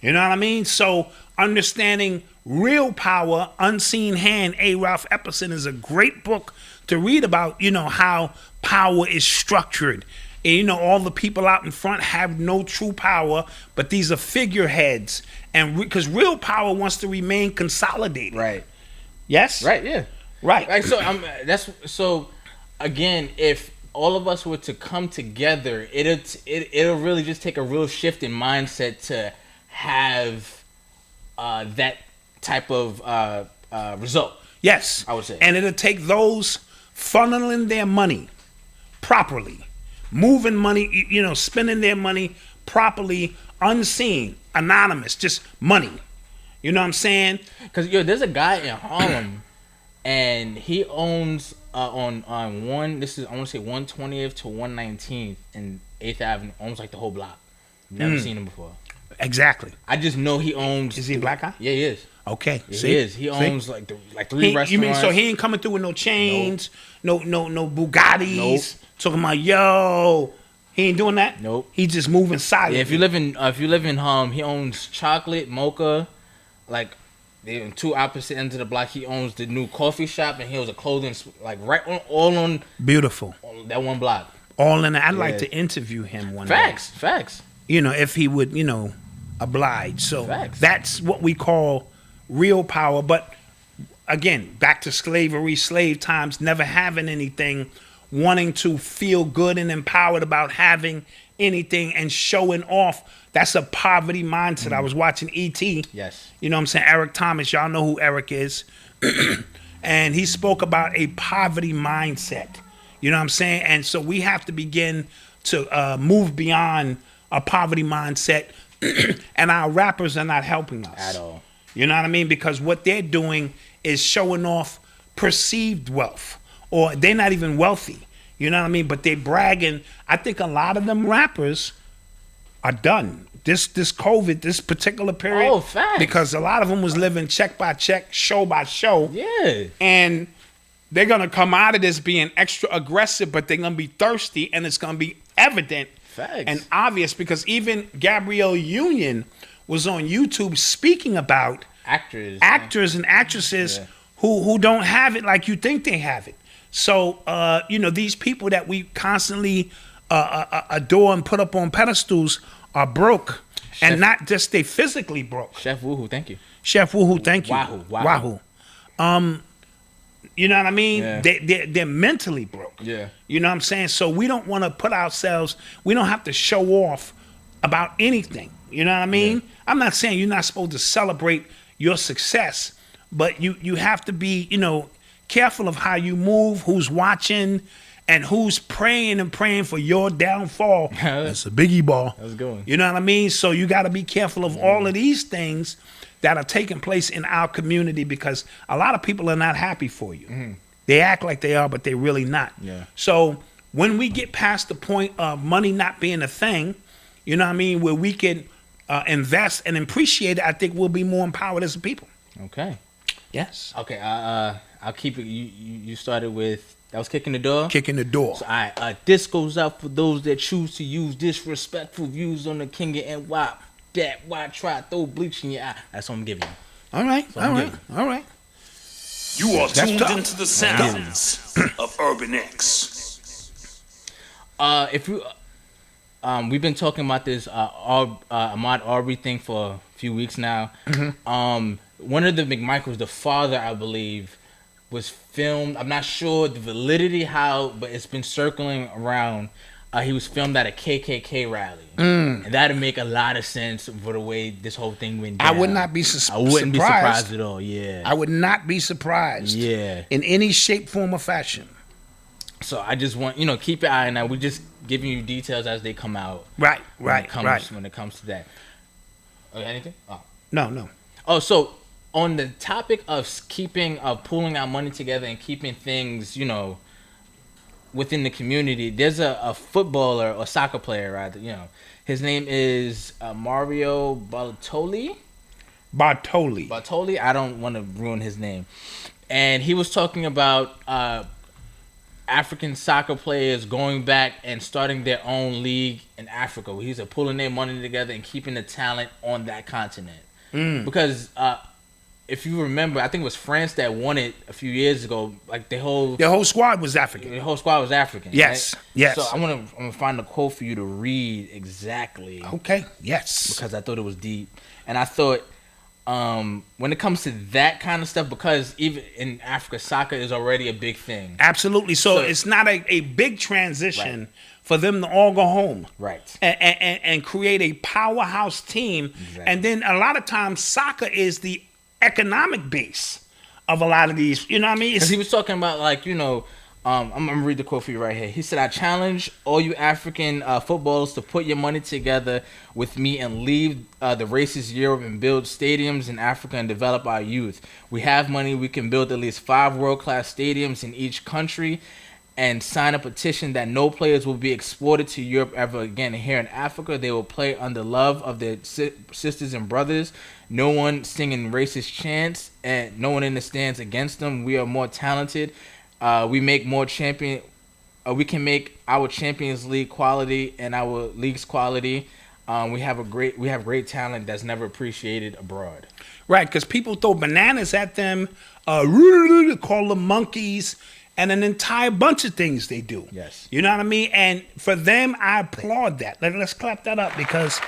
You know what I mean? So understanding real power, unseen hand, A. Ralph Epperson is a great book to read about, how power is structured. And, all the people out in front have no true power, but these are figureheads. And because real power wants to remain consolidated. Right. Yes? Right, yeah. Right. Like so again, if all of us were to come together, it'll really just take a real shift in mindset to have that type of result. Yes. I would say. And it'll take those funneling their money properly, moving money, spending their money properly, unseen, anonymous, just money. You know what I'm saying? Because there's a guy in Harlem, and he owns on one. This is I want to say 120th to 119th and 8th Avenue, owns like the whole block. Never seen him before. Exactly. I just know he owns. Is he a black guy? Yeah, he is. Okay. Yeah, See? he is. He owns like three restaurants. You mean so he ain't coming through with no chains, no Bugattis? Nope. Talking about he ain't doing that. Nope. He just moving silently. Yeah, if you live in he owns chocolate mocha, like they're in two opposite ends of the block. He owns the new coffee shop, and he owns a clothing like right on all on beautiful that one block. All in. I'd like Yeah. to interview him one Facts. if he would, oblige. So Facts. that's what we call real power. But again, back to slavery, slave times, never having anything, wanting to feel good and empowered about having anything and showing off. That's a poverty mindset. I was watching E.T. Yes. You know what I'm saying? Eric Thomas. Y'all know who Eric is. And he spoke about a poverty mindset. You know what I'm saying? And so we have to begin to move beyond a poverty mindset. And our rappers are not helping us. At all. You know what I mean? Because what they're doing is showing off perceived wealth. Or they're not even wealthy. You know what I mean? But they're bragging. I think a lot of them rappers are done. This COVID, this particular period. Oh, facts. Because a lot of them was living check by check, show by show. Yeah. And they're going to come out of this being extra aggressive, but they're going to be thirsty, and it's going to be evident Facts. and obvious, because even Gabrielle Union was on YouTube speaking about actors and actresses who don't have it like you think they have it. So, these people that we constantly adore and put up on pedestals are broke. And not just they physically broke. Chef Woohoo, thank you. Chef Woohoo, thank you. Wahoo. You know what I mean? Yeah. They're mentally broke. Yeah. You know what I'm saying? So we don't want to put ourselves, we don't have to show off about anything. You know what I mean? Yeah. I'm not saying you're not supposed to celebrate your success, but you have to be, careful of how you move, who's watching, and who's praying for your downfall. That's a biggie ball. That's good. You know what I mean? So you got to be careful of all of these things that are taking place in our community, because a lot of people are not happy for you. Mm-hmm. They act like they are, but they're really not. Yeah. So when we get past the point of money not being a thing, you know what I mean, where we can invest and appreciate it, I think we'll be more empowered as a people. Okay. Yes. Okay. I'll keep it. You started with that was kicking the door. Kicking the door. So, all right. This goes out for those that choose to use disrespectful views on the king of NY. That why try throw bleach in your eye. That's what I'm giving you. All right. All right. You are tuned into the sounds of Urban X. If you, we've been talking about this Ahmaud Arbery thing for a few weeks now. Mm-hmm. One of the McMichaels, the father, I believe, was filmed. I'm not sure the validity but it's been circling around. He was filmed at a KKK rally, and that'd make a lot of sense for the way this whole thing went down. I would not be surprised. I wouldn't be surprised at all. Yeah, I would not be surprised. Yeah, in any shape, form, or fashion. So I just want keep your eye on that. We just giving you details as they come out. Right. When it comes to that. Oh, anything? Oh. No. Oh, so on the topic of pooling our money together and keeping things, within the community, there's a footballer or soccer player, rather, his name is Mario Bartoli. I don't want to ruin his name. And he was talking about African soccer players going back and starting their own league in Africa. He's pulling their money together and keeping the talent on that continent. Because if you remember, I think it was France that won it a few years ago. Like the whole squad was African. Yes, right? Yes. So I'm gonna find a quote for you to read exactly. Okay. Yes. Because I thought it was deep, and I thought when it comes to that kind of stuff, because even in Africa, soccer is already a big thing. Absolutely. So it's not a big transition for them to all go home. Right. And create a powerhouse team. Exactly. And then a lot of times soccer is the economic base of a lot of these. You know what I mean? Because he was talking about I'm going to read the quote for you right here. He said, "I challenge all you African footballers to put your money together with me and leave the racist Europe and build stadiums in Africa and develop our youth. We have money. We can build at least 5 world-class stadiums in each country and sign a petition that no players will be exported to Europe ever again. And here in Africa, they will play under love of their sisters and brothers. No one singing racist chants and no one in the stands against them. We are more talented. We make more champion. We can make our Champions League quality and our league's quality. We have great talent that's never appreciated abroad." Right, because people throw bananas at them, call them monkeys, and an entire bunch of things they do. Yes. You know what I mean? And for them, I applaud that. Let's clap that up because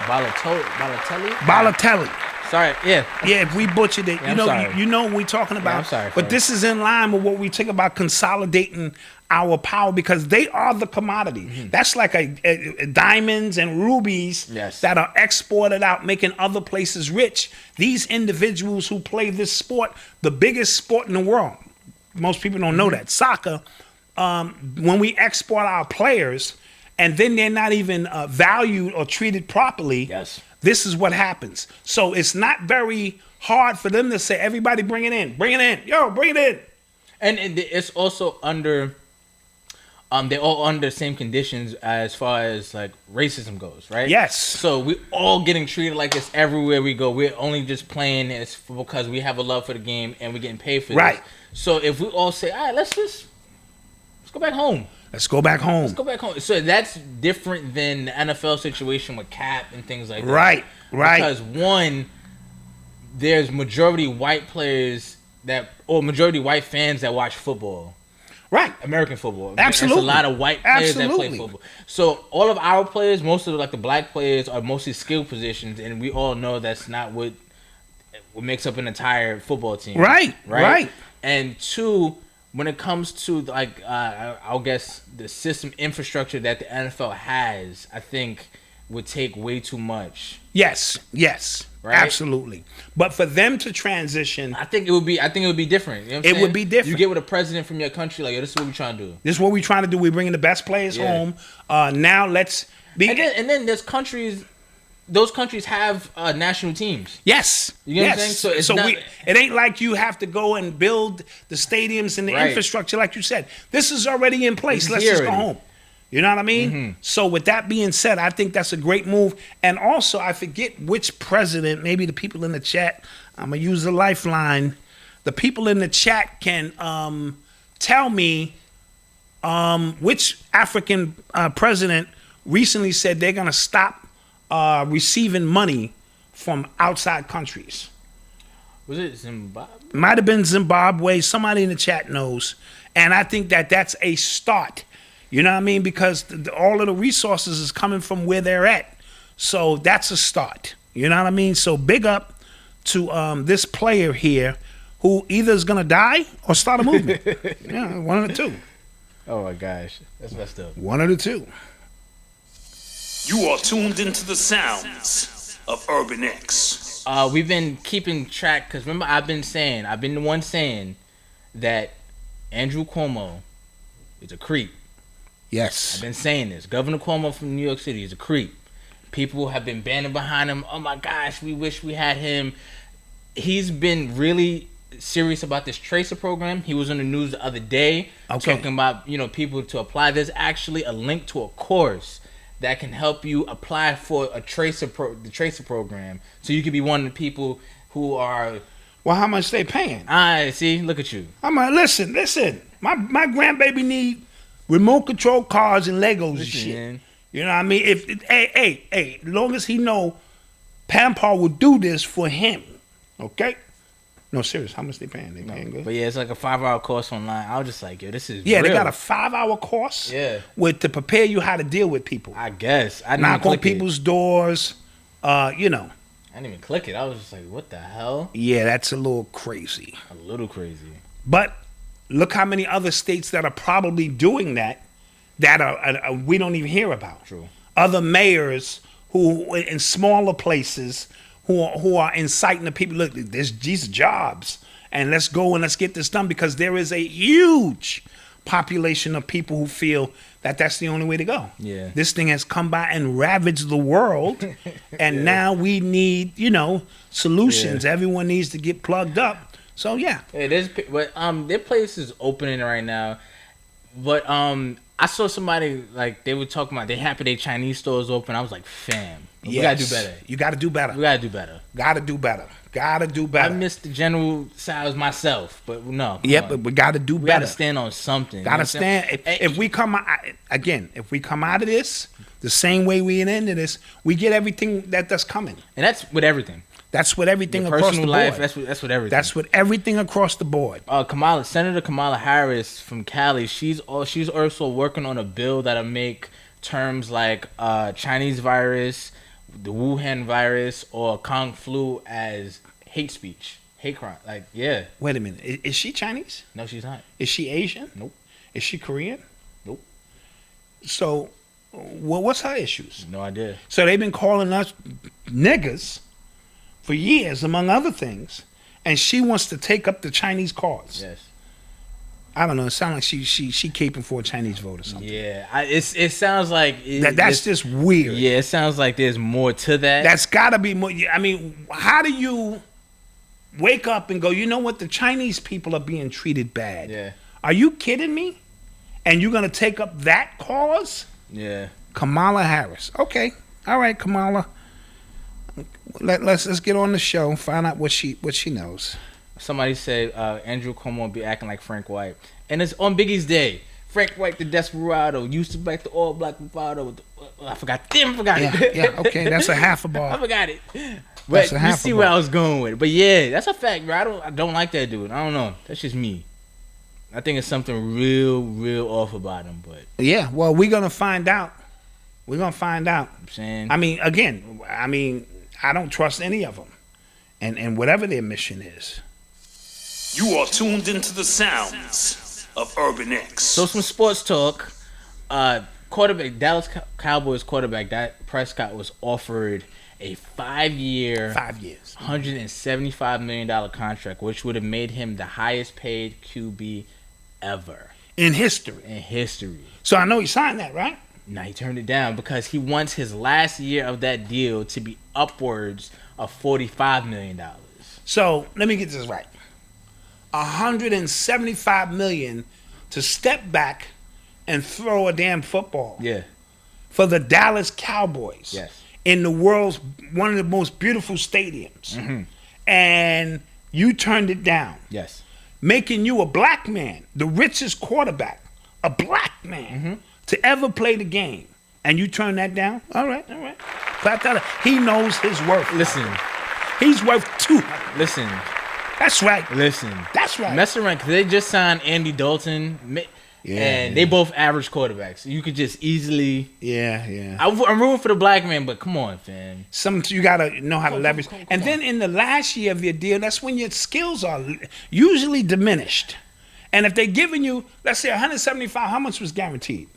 Balotelli. Sorry, yeah. Yeah, if we butchered it, Yeah, you know what we're talking about. I'm sorry, but this is in line with what we think about consolidating our power because they are the commodity. Mm-hmm. That's like a diamonds and rubies that are exported out, making other places rich. These individuals who play this sport, the biggest sport in the world, most people don't know that, soccer, when we export our players and then they're not even valued or treated properly, this is what happens. So it's not very hard for them to say, everybody bring it in, yo, bring it in. And it's also under, they're all under the same conditions as far as like racism goes, right? Yes. So we all getting treated like this everywhere we go. We're only just playing this because we have a love for the game and we're getting paid for this. So if we all say, all right, let's go back home. Let's go back home. So that's different than the NFL situation with cap and things like that. Right. Because one, there's majority white players or majority white fans that watch football. Right. American football. Absolutely. There's a lot of white players that play football. So all of our players, most of the black players are mostly skill positions, and we all know that's not what makes up an entire football team. Right. And two, when it comes to I guess the system infrastructure that the NFL has, I think would take way too much. Yes. Right? Absolutely. But for them to transition, I think it would be different. You know what I'm saying? would be different. You get with a president from your country, like, yo, this is what we're trying to do. This is what we're trying to do. We're bringing the best players home. Now let's be. And then there's countries. Those countries have national teams. Yes. You know what I'm saying? So it ain't like you have to go and build the stadiums and the infrastructure like you said. This is already in place. Let's just go home. You know what I mean? Mm-hmm. So with that being said, I think that's a great move. And also, I forget which president, maybe the people in the chat, I'm going to use the lifeline. The people in the chat can tell me which African president recently said they're going to stop receiving money from outside countries. Was it Zimbabwe? Might have been Zimbabwe. Somebody in the chat knows. And I think that's a start. You know what I mean? Because all of the resources is coming from where they're at. So that's a start. You know what I mean? So big up to this player here who either is going to die or start a movement. Yeah, one of the two. Oh, my gosh. That's messed up. One of the two. You are tuned into the sounds of Urban X. We've been keeping track because remember I've been the one saying that Andrew Cuomo is a creep. Yes. I've been saying this. Governor Cuomo from New York City is a creep. People have been banding behind him. Oh my gosh, we wish we had him. He's been really serious about this tracer program. He was on the news the other day talking about, people to apply. There's actually a link to a course that can help you apply for the tracer program, so you could be one of the people who are. Well, how much they paying? See, look at you. I'm like, listen. My grandbaby need remote control cars and Legos and shit. Man. You know what I mean? Hey, as long as he know Pampar will do this for him. Okay? No, serious. How much they paying? They paying good? But yeah, it's like a 5-hour course online. I was just like, yo, this is real. They got a 5-hour course to prepare you how to deal with people. I guess. I knock on people's doors, I didn't even click it. I was just like, what the hell? Yeah, that's a little crazy. A little crazy. But look how many other states that are probably doing that are we don't even hear about. True. Other mayors who in smaller places who are inciting the people. Look, there's these jobs, and let's go and let's get this done, because there is a huge population of people who feel that that's the only way to go. Yeah. This thing has come by and ravaged the world, and now we need, solutions. Yeah. Everyone needs to get plugged up. So yeah. But their place is opening right now. But I saw somebody, like, they were talking about they happy their Chinese stores open. I was like, fam, we gotta do better. You gotta do better. We gotta do better. Gotta do better. I missed the general size myself, but no. But we gotta do better. We gotta stand on something. Gotta stand. If we come out, again, if we come out of this the same way we into this, we get everything that's coming. And that's with everything. That's with everything Your across the personal board. life. That's with everything. That's with everything across the board. Senator Kamala Harris from Cali. She's also working on a bill that'll make terms like Chinese virus, the Wuhan virus, or Kung flu as hate speech, hate crime. Like, yeah. Wait a minute. Is she Chinese? No, she's not. Is she Asian? Nope. Is she Korean? Nope. So, what's her issues? No idea. So they've been calling us niggas for years, among other things, and she wants to take up the Chinese cause. Yes. I don't know. It sounds like she caping for a Chinese vote or something. Yeah. It sounds like that's just weird. Yeah, it sounds like there's more to that. That's got to be more. I mean, how do you wake up and go, you know what? The Chinese people are being treated bad. Yeah. Are you kidding me? And you're gonna take up that cause? Yeah. Kamala Harris. Okay. All right, Kamala. Let's get on the show. Find out what she knows. Somebody said Andrew Cuomo be acting like Frank White, and it's on Biggie's day. Frank White, the desperado, used to back the all black bravado. I forgot. Damn, I forgot it. Yeah. Okay, that's a half a bar. I forgot it. But you see where I was going with it. But yeah, that's a fact, bro. I don't like that dude. I don't know. That's just me. I think it's something real off about him. But yeah, well, we're gonna find out. I'm saying. I mean, again, I don't trust any of them, and whatever their mission is. You are tuned into the sounds of Urban X. So some sports talk. Quarterback, Dallas Cowboys quarterback Dak Prescott was offered a 5-year, $175 million contract, which would have made him the highest paid QB ever in history. So I know he signed that, right? No, he turned it down because he wants his last year of that deal to be upwards of $45 million. So let me get this right. $175 million to step back and throw a damn football. Yeah. For the Dallas Cowboys. Yes. In the world's one of the most beautiful stadiums. Mm-hmm. And you turned it down. Yes. Making you a black man, the richest quarterback, a black man to ever play the game. And you turn that down? All right. He knows his worth. Listen. He's worth $200. Listen. That's right. That's right. Mess around, because they just signed Andy Dalton, and they both average quarterbacks. You could just easily. Yeah. I'm rooting for the black man, but come on, fam. You gotta know how to leverage. And then in the last year of your deal, that's when your skills are usually diminished. And if they're giving you, let's say, $175, how much was guaranteed?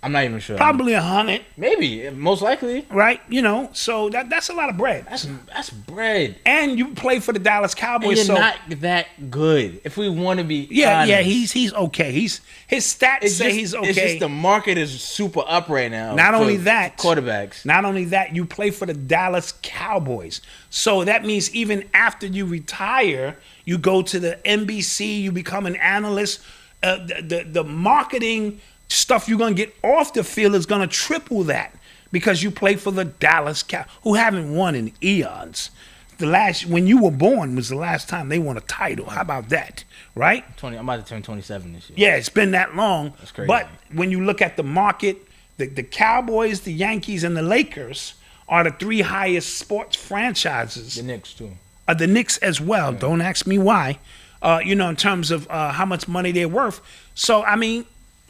I'm not even sure. Probably 100. Maybe, most likely. Right? You know, so that's a lot of bread. That's bread. And you play for the Dallas Cowboys. And you're not that good. If we want to be yeah, honest. he's okay. His stats say he's okay. It's just the market is super up right now. Not only that, quarterbacks. Not only that, you play for the Dallas Cowboys. So that means even after you retire, you go to the NBC, you become an analyst. The marketing stuff you're going to get off the field is going to triple that because you play for the Dallas Cowboys, who haven't won in eons. When you were born was the last time they won a title. How about that, right? I'm about to turn 27 this year. Yeah, it's been that long. That's crazy. But when you look at the market, the Cowboys, the Yankees, and the Lakers are the 3 highest sports franchises. The Knicks, too. The Knicks as well. Yeah. Don't ask me why. In terms of how much money they're worth. So, I mean,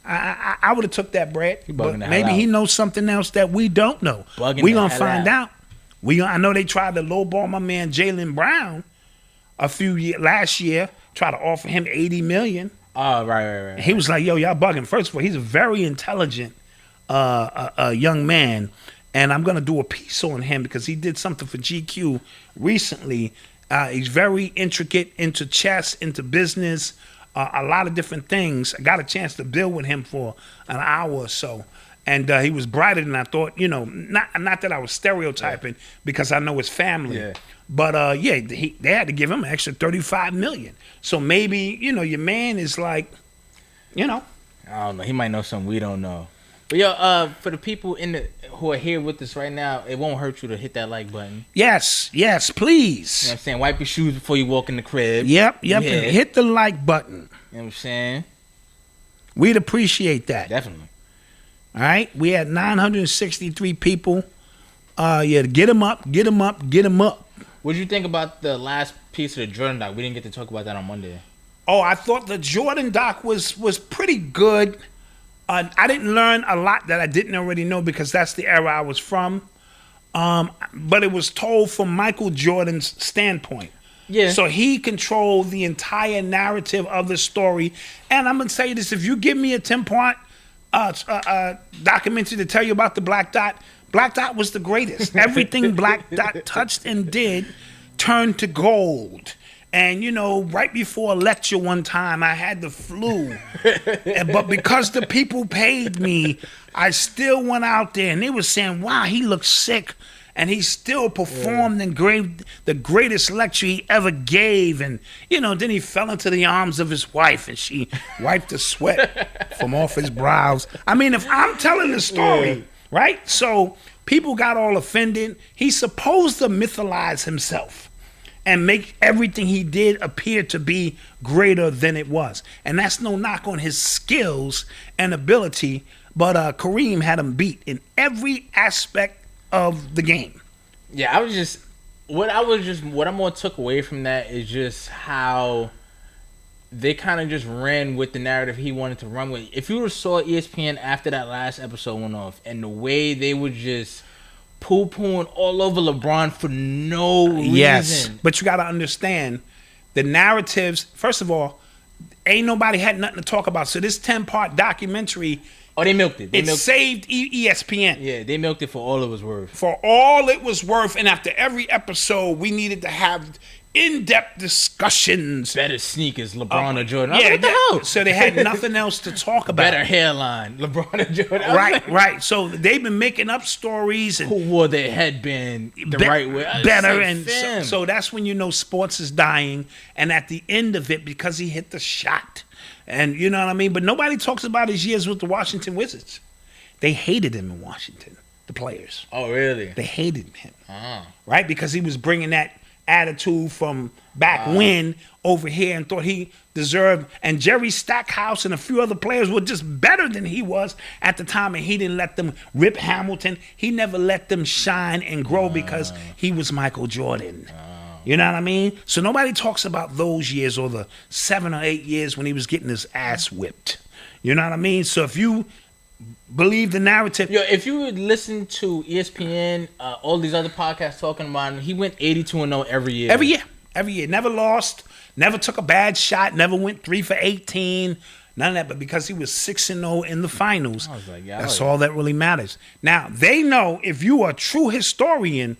I would have took that bread. But maybe he knows something else that we don't know. We're going to find out. I know they tried to lowball my man Jaylen Brown last year, tried to offer him $80 million. Oh, right. He was like, yo, y'all bugging. First of all, he's a very intelligent young man, and I'm going to do a piece on him because he did something for GQ recently. He's very intricate into chess, into business, a lot of different things. I got a chance to build with him for an hour or so. And he was brighter than I thought, not that I was stereotyping because I know his family. Yeah. But, they had to give him an extra $35 million. So maybe, your man is like, I don't know. He might know something we don't know. But, yo, for the people who are here with us right now, it won't hurt you to hit that like button. Yes, please. You know what I'm saying? Wipe your shoes before you walk in the crib. Yep. Yeah. Hit the like button. You know what I'm saying? We'd appreciate that. Definitely. All right, we had 963 people. Get them up. What did you think about the last piece of the Jordan doc? We didn't get to talk about that on Monday. Oh, I thought the Jordan doc was pretty good. I didn't learn a lot that I didn't already know because that's the era I was from. But it was told from Michael Jordan's standpoint. Yeah. So he controlled the entire narrative of the story. And I'm going to tell you this, if you give me a 10-part documentary to tell you about the Black Dot was the greatest. Everything Black Dot touched and did turned to gold. And, right before a lecture one time, I had the flu. But because the people paid me, I still went out there. And they were saying, wow, he looks sick. And he still performed and gave the greatest lecture he ever gave. And, then he fell into the arms of his wife. And she wiped the sweat from off his brows. I mean, if I'm telling the story, right? So people got all offended. He's supposed to mythologize himself and make everything he did appear to be greater than it was. And that's no knock on his skills and ability, but Kareem had him beat in every aspect of the game. Yeah, what I'm gonna took away from that is just how they kind of just ran with the narrative he wanted to run with. If you saw ESPN after that last episode went off and the way they were just poo-pooing all over LeBron for no reason. Yes, but you got to understand the narratives. First of all, ain't nobody had nothing to talk about. So this 10-part documentary, they milked it. It saved ESPN. Yeah, they milked it for all it was worth. For all it was worth, and after every episode, we needed to have in-depth discussions. Better sneakers, LeBron or Jordan. Yeah, what the hell? So they had nothing else to talk about. Better hairline, LeBron or Jordan. Right. So they've been making up stories. And who wore their headband the right way. Better. And so that's when you know sports is dying. And at the end of it, because he hit the shot. And you know what I mean? But nobody talks about his years with the Washington Wizards. They hated him in Washington, the players. Oh, really? They hated him. Right? Because he was bringing that attitude from back when over here and thought he deserved. And Jerry Stackhouse and a few other players were just better than he was at the time, and he didn't let them rip Hamilton. He never let them shine and grow because he was Michael Jordan. You know what I mean? So nobody talks about those years or the 7 or 8 years when he was getting his ass whipped. You know what I mean? So if you believe the narrative. Yo, if you would listen to ESPN, all these other podcasts talking about him, he went 82-0 every year. Every year. Never lost. Never took a bad shot. Never went 3 for 18. None of that. But because he was 6-0 in the finals, I was like, yeah, that's all that really matters. Now, they know if you are a true historian,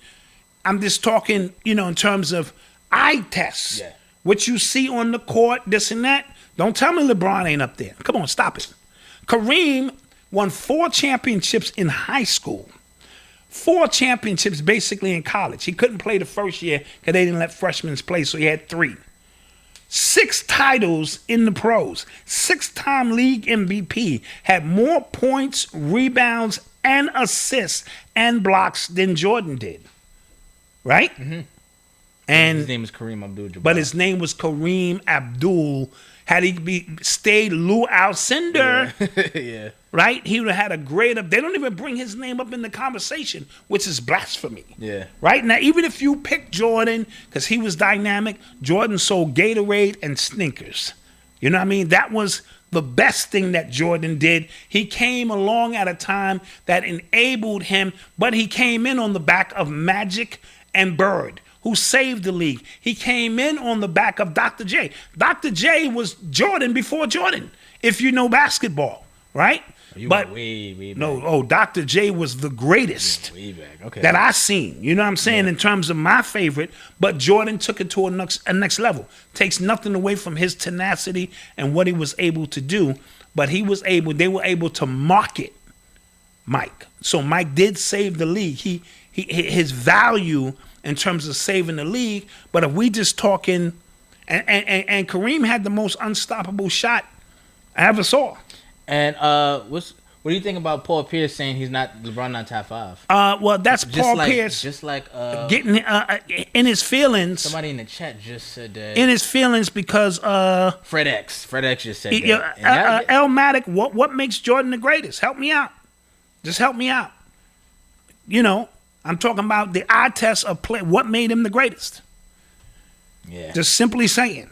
I'm just talking, in terms of eye tests. Yeah. What you see on the court, this and that. Don't tell me LeBron ain't up there. Come on, stop it. Kareem won 4 championships in high school. 4 championships basically in college. He couldn't play the first year because they didn't let freshmen play, so he had 3. 6 titles in the pros. 6-time league MVP. Had more points, rebounds, and assists and blocks than Jordan did. Right? Mm-hmm. And his name is Kareem Abdul-Jabbar. But his name was Kareem Abdul. Had he stayed Lou Alcindor, yeah. right? He would have had a great up. They don't even bring his name up in the conversation, which is blasphemy. Yeah. Right? Now, even if you pick Jordan, because he was dynamic, Jordan sold Gatorade and Snickers. You know what I mean? That was the best thing that Jordan did. He came along at a time that enabled him, but he came in on the back of Magic and Bird, who saved the league. He came in on the back of Dr. J. Dr. J was Jordan before Jordan, if you know basketball, right? You went way back. No, Dr. J was the greatest way back. Okay. that I seen. You know what I'm saying? Yeah. In terms of my favorite, but Jordan took it to a next level. Takes nothing away from his tenacity and what he was able to do, but they were able to market Mike. So Mike did save the league. His value in terms of saving the league, but if we just talking, and Kareem had the most unstoppable shot I ever saw. And what do you think about Paul Pierce saying LeBron not top 5? Well, that's Just Paul like- Pierce just like getting in his feelings. somebody in the chat just said that. In his feelings because Fred X just said that. And that- Elmatic, what makes Jordan the greatest? Help me out. Just help me out. I'm talking about the eye test of play. What made him the greatest? yeah. Just simply saying.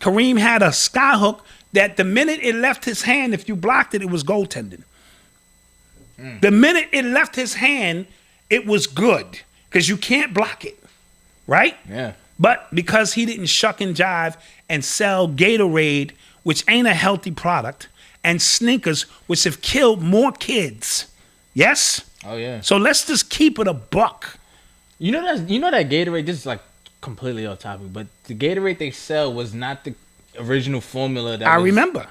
Kareem had a skyhook that the minute it left his hand, if you blocked it, it was goaltending. The minute it left his hand, it was good because you can't block it, right? Yeah. But because he didn't shuck and jive and sell Gatorade, which ain't a healthy product, and Snickers, which have killed more kids. Yes? Oh yeah. So let's just keep it a buck. You know that Gatorade. This is like completely off topic, but the Gatorade they sell was not the original formula that I was remember.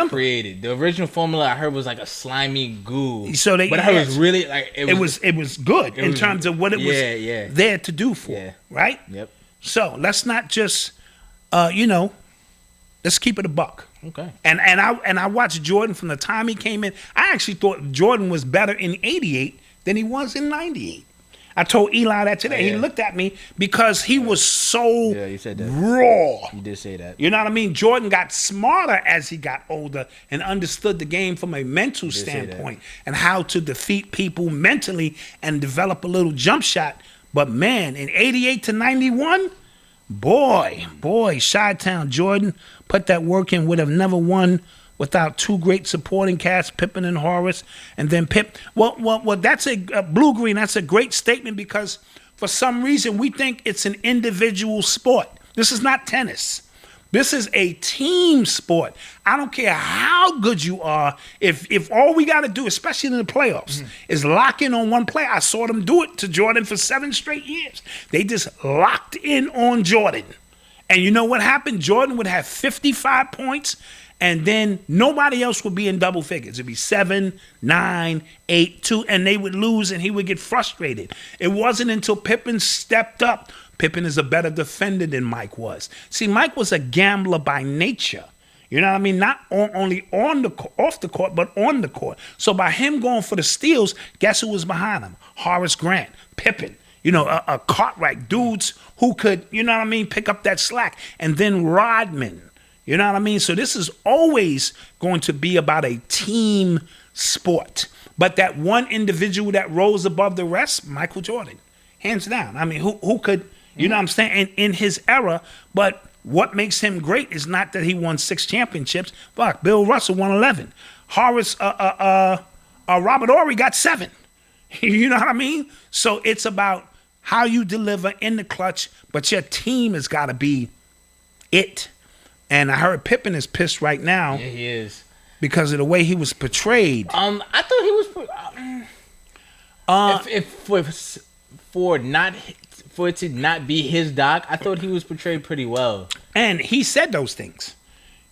created. The original formula I heard was like a slimy goo. So but I heard it was really like it was good in terms of what it was there to do for. Yeah. Right? Yep. So let's not just let's keep it a buck. Okay. And I watched Jordan from the time he came in. I actually thought Jordan was better in '88 than he was in '98. I told Eli that today. Oh, yeah. He looked at me because he was so you said that. raw. You did say that. You know what I mean? Jordan got smarter as he got older and understood the game from a mental say that. standpoint and how to defeat people mentally and develop a little jump shot. But man, in '88 to '91, boy, Chi-Town Jordan put that work in, would have never won without 2 great supporting casts, Pippen and Horace, and then Pip. Well, that's a Blue Green. That's a great statement because for some reason we think it's an individual sport. This is not tennis. This is a team sport. I don't care how good you are. If all we got to do, especially in the playoffs, is lock in on one player. I saw them do it to Jordan for 7 straight years. They just locked in on Jordan. And you know what happened? Jordan would have 55 points, and then nobody else would be in double figures. It'd be 7, 9, 8, 2, and they would lose, and he would get frustrated. It wasn't until Pippen stepped up. Pippen is a better defender than Mike was. See, Mike was a gambler by nature. You know what I mean? Not only off the court, but on the court. So by him going for the steals, guess who was behind him? Horace Grant, Pippen. A Cartwright, dudes who could, you know what I mean, pick up that slack. And then Rodman, you know what I mean? So this is always going to be about a team sport. But that one individual that rose above the rest, Michael Jordan, hands down. I mean, who could, you know what I'm saying, in his era. But what makes him great is not that he won 6 championships. Fuck, Bill Russell won 11. Horace, Robert Horry got 7. You know what I mean? So it's about how you deliver in the clutch, but your team has got to be it. And I heard Pippen is pissed right now Yeah, he is. because of the way he was portrayed. I thought he was. For it to not be his doc, I thought he was portrayed pretty well. And he said those things.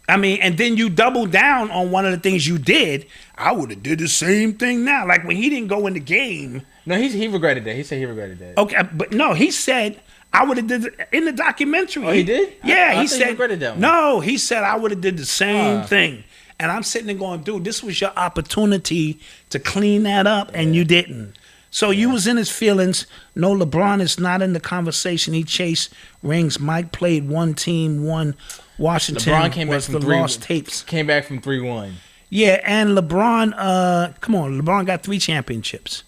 I mean, and then you double down on one of the things you did. I would have did the same thing now. Like when he didn't go in the game. No, he regretted that. He said he regretted that. Okay, but no, he said I would have did it in the documentary. Oh, he did? Yeah, I he thought said he regretted that one. No, he said I would have did the same thing. And I'm sitting there going, dude, this was your opportunity to clean that up, and you didn't. So you was in his feelings. No, LeBron is not in the conversation. He chased rings. Mike played one team, one Washington. LeBron came back was from the 3 lost tapes. Came back from 3-1. Yeah, and LeBron, come on, LeBron got 3 championships.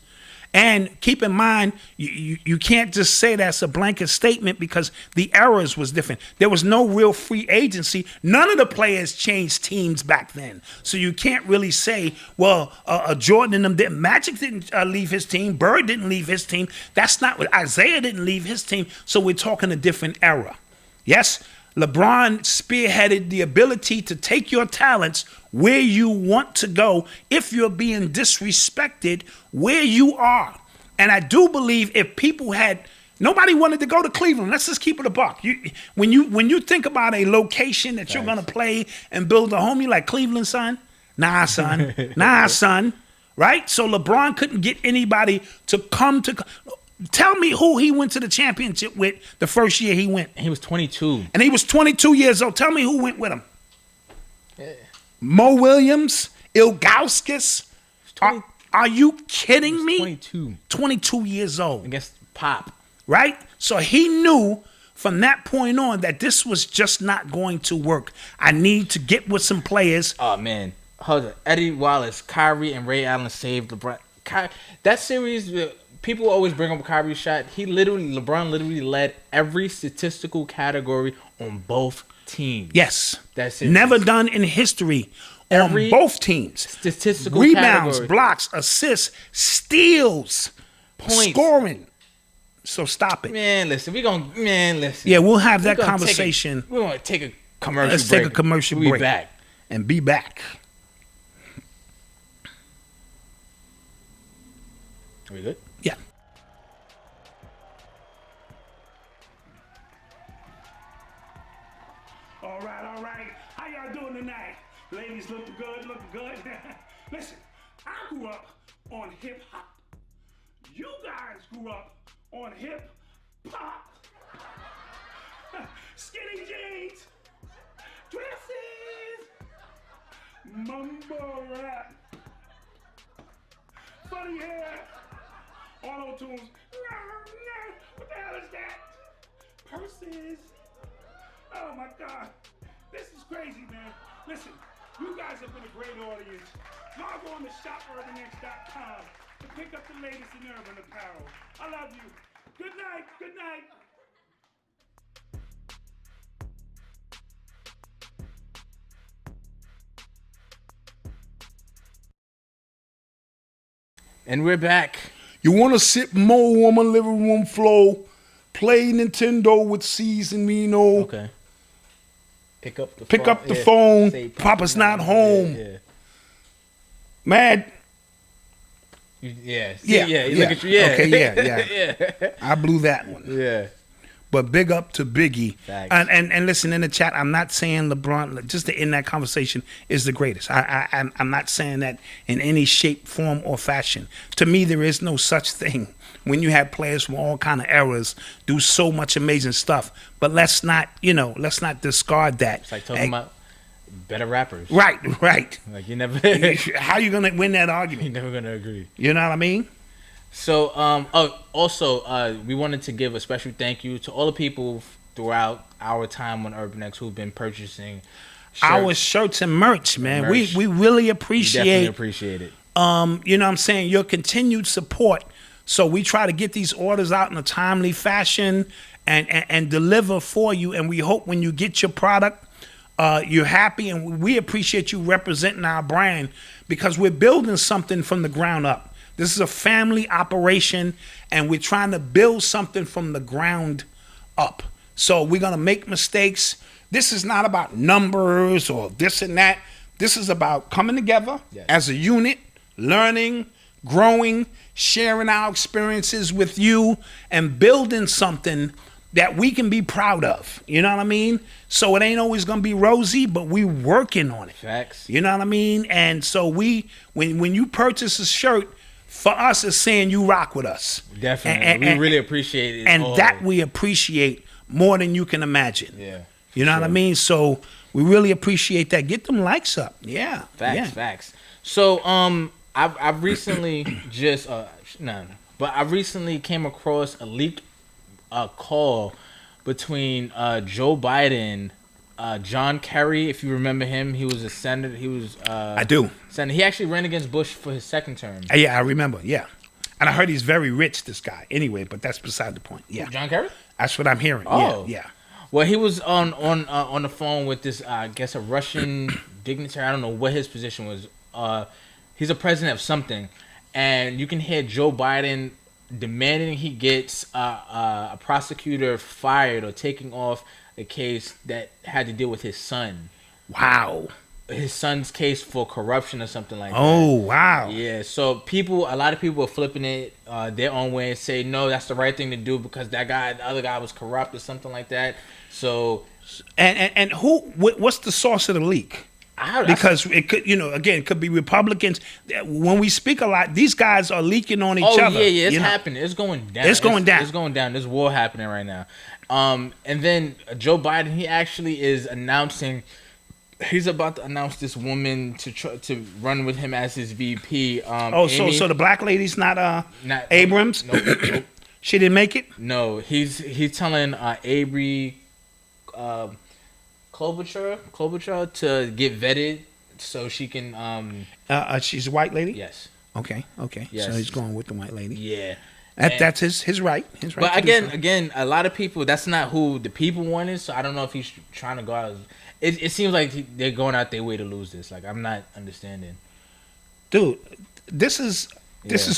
And keep in mind, you can't just say that's a blanket statement because the eras was different. There was no real free agency. None of the players changed teams back then. So you can't really say, well, Jordan and them didn't. Magic didn't leave his team. Bird didn't leave his team. That's not what Isaiah didn't leave his team. So we're talking a different era. Yes, LeBron spearheaded the ability to take your talents where you want to go if you're being disrespected where you are. And I do believe if people had, nobody wanted to go to Cleveland. Let's just keep it a buck. When you think about a location that you're going to play and build a home, you like Cleveland, son? Nah, son. Nah, son. Right? So LeBron couldn't get anybody to come to. Tell me who he went to the championship with the first year he went. He was 22. And he was 22 years old. Tell me who went with him. Yeah. Mo Williams, Ilgauskas. Are you kidding me? 22. 22 years old. Against Pop. Right? So he knew from that point on that this was just not going to work. I need to get with some players. Oh, man. Hold on. Eddie Wallace, Kyrie, and Ray Allen saved LeBron. That series, people always bring up Kyrie's shot. LeBron literally led every statistical category on both teams. Yes. That's it. Never done in history on both teams. Statistical rebounds, category. blocks, assists, steals, points, scoring. So stop it. Man, listen. Yeah, we'll have that conversation. We're going to take a commercial break. Let's take a commercial break. We'll be back. And be back. Are we good? Yeah. All right. How y'all doing tonight? Ladies looking good. Listen, I grew up on hip hop. You guys grew up on hip hop. Skinny jeans, dresses, mumble rap, funny hair, auto tunes. What the hell is that? Purses. Oh my God. This is crazy, man. Listen, you guys have been a great audience. Log on to shopunx.com to pick up the latest in urban apparel. I love you. Good night. And we're back. You want to sit more on my living room floor, play Nintendo with C's and Reno. Okay. Pick up the phone. Say, Papa's not home. Yeah. Mad. Yeah. Yeah. Look at you. Yeah. Okay, yeah. I blew that one. Yeah. But big up to Biggie. Facts. And listen, in the chat, I'm not saying LeBron, just to end that conversation, is the greatest. I'm not saying that in any shape, form, or fashion. To me, there is no such thing when you have players from all kind of eras do so much amazing stuff. But let's not discard that. It's like talking about better rappers. Right. Like you never. How you gonna win that argument? You're never gonna agree. You know what I mean? So, we wanted to give a special thank you to all the people throughout our time on Urban X who've been purchasing our shirts and merch, man. We really appreciate. Definitely appreciate it. You know what I'm saying? Your continued support. So we try to get these orders out in a timely fashion and deliver for you. And we hope when you get your product, you're happy. And we appreciate you representing our brand because we're building something from the ground up. This is a family operation, and we're trying to build something from the ground up. So we're going to make mistakes. This is not about numbers or this and that. This is about coming together as a unit, learning, growing, sharing our experiences with you, and building something that we can be proud of. You know what I mean? So it ain't always gonna be rosy, but we working on it. Facts. You know what I mean? And so when you purchase a shirt, for us it's saying you rock with us. Definitely. We really appreciate it. And that we appreciate more than you can imagine. Yeah. You know what I mean? So we really appreciate that. Get them likes up. Yeah. Facts. So I've recently I recently came across a leaked call between Joe Biden, John Kerry, if you remember him. He was a senator. He was I do. Senator. He actually ran against Bush for his second term. Yeah, I remember. Yeah. And I heard he's very rich, this guy. Anyway, but that's beside the point. Yeah. John Kerry? That's what I'm hearing. Oh. Yeah. Well, he was on the phone with this, I guess, a Russian dignitary. I don't know what his position was. He's a president of something, and you can hear Joe Biden demanding he gets a prosecutor fired or taking off a case that had to deal with his son. Wow. His son's case for corruption or something like that. Oh, wow. Yeah, so a lot of people are flipping it their own way and say, no, that's the right thing to do because the other guy was corrupt or something like that. So, and what's the source of the leak? Because it could, again, it could be Republicans. When we speak a lot, these guys are leaking on each other. Yeah, it's happening. It's going down. It's going down. There's war happening right now. And then Joe Biden, he actually is announcing. He's about to announce this woman to run with him as his VP. So the black lady's not Abrams? Nope. She didn't make it? No, he's telling Avery Klobuchar to get vetted so she can. She's a white lady? Yes. Okay. Yes. So he's going with the white lady. Yeah. That's his right. But again, a lot of people, that's not who the people wanted. So I don't know if he's trying to go out. It seems like they're going out their way to lose this. Like, I'm not understanding. Dude, this is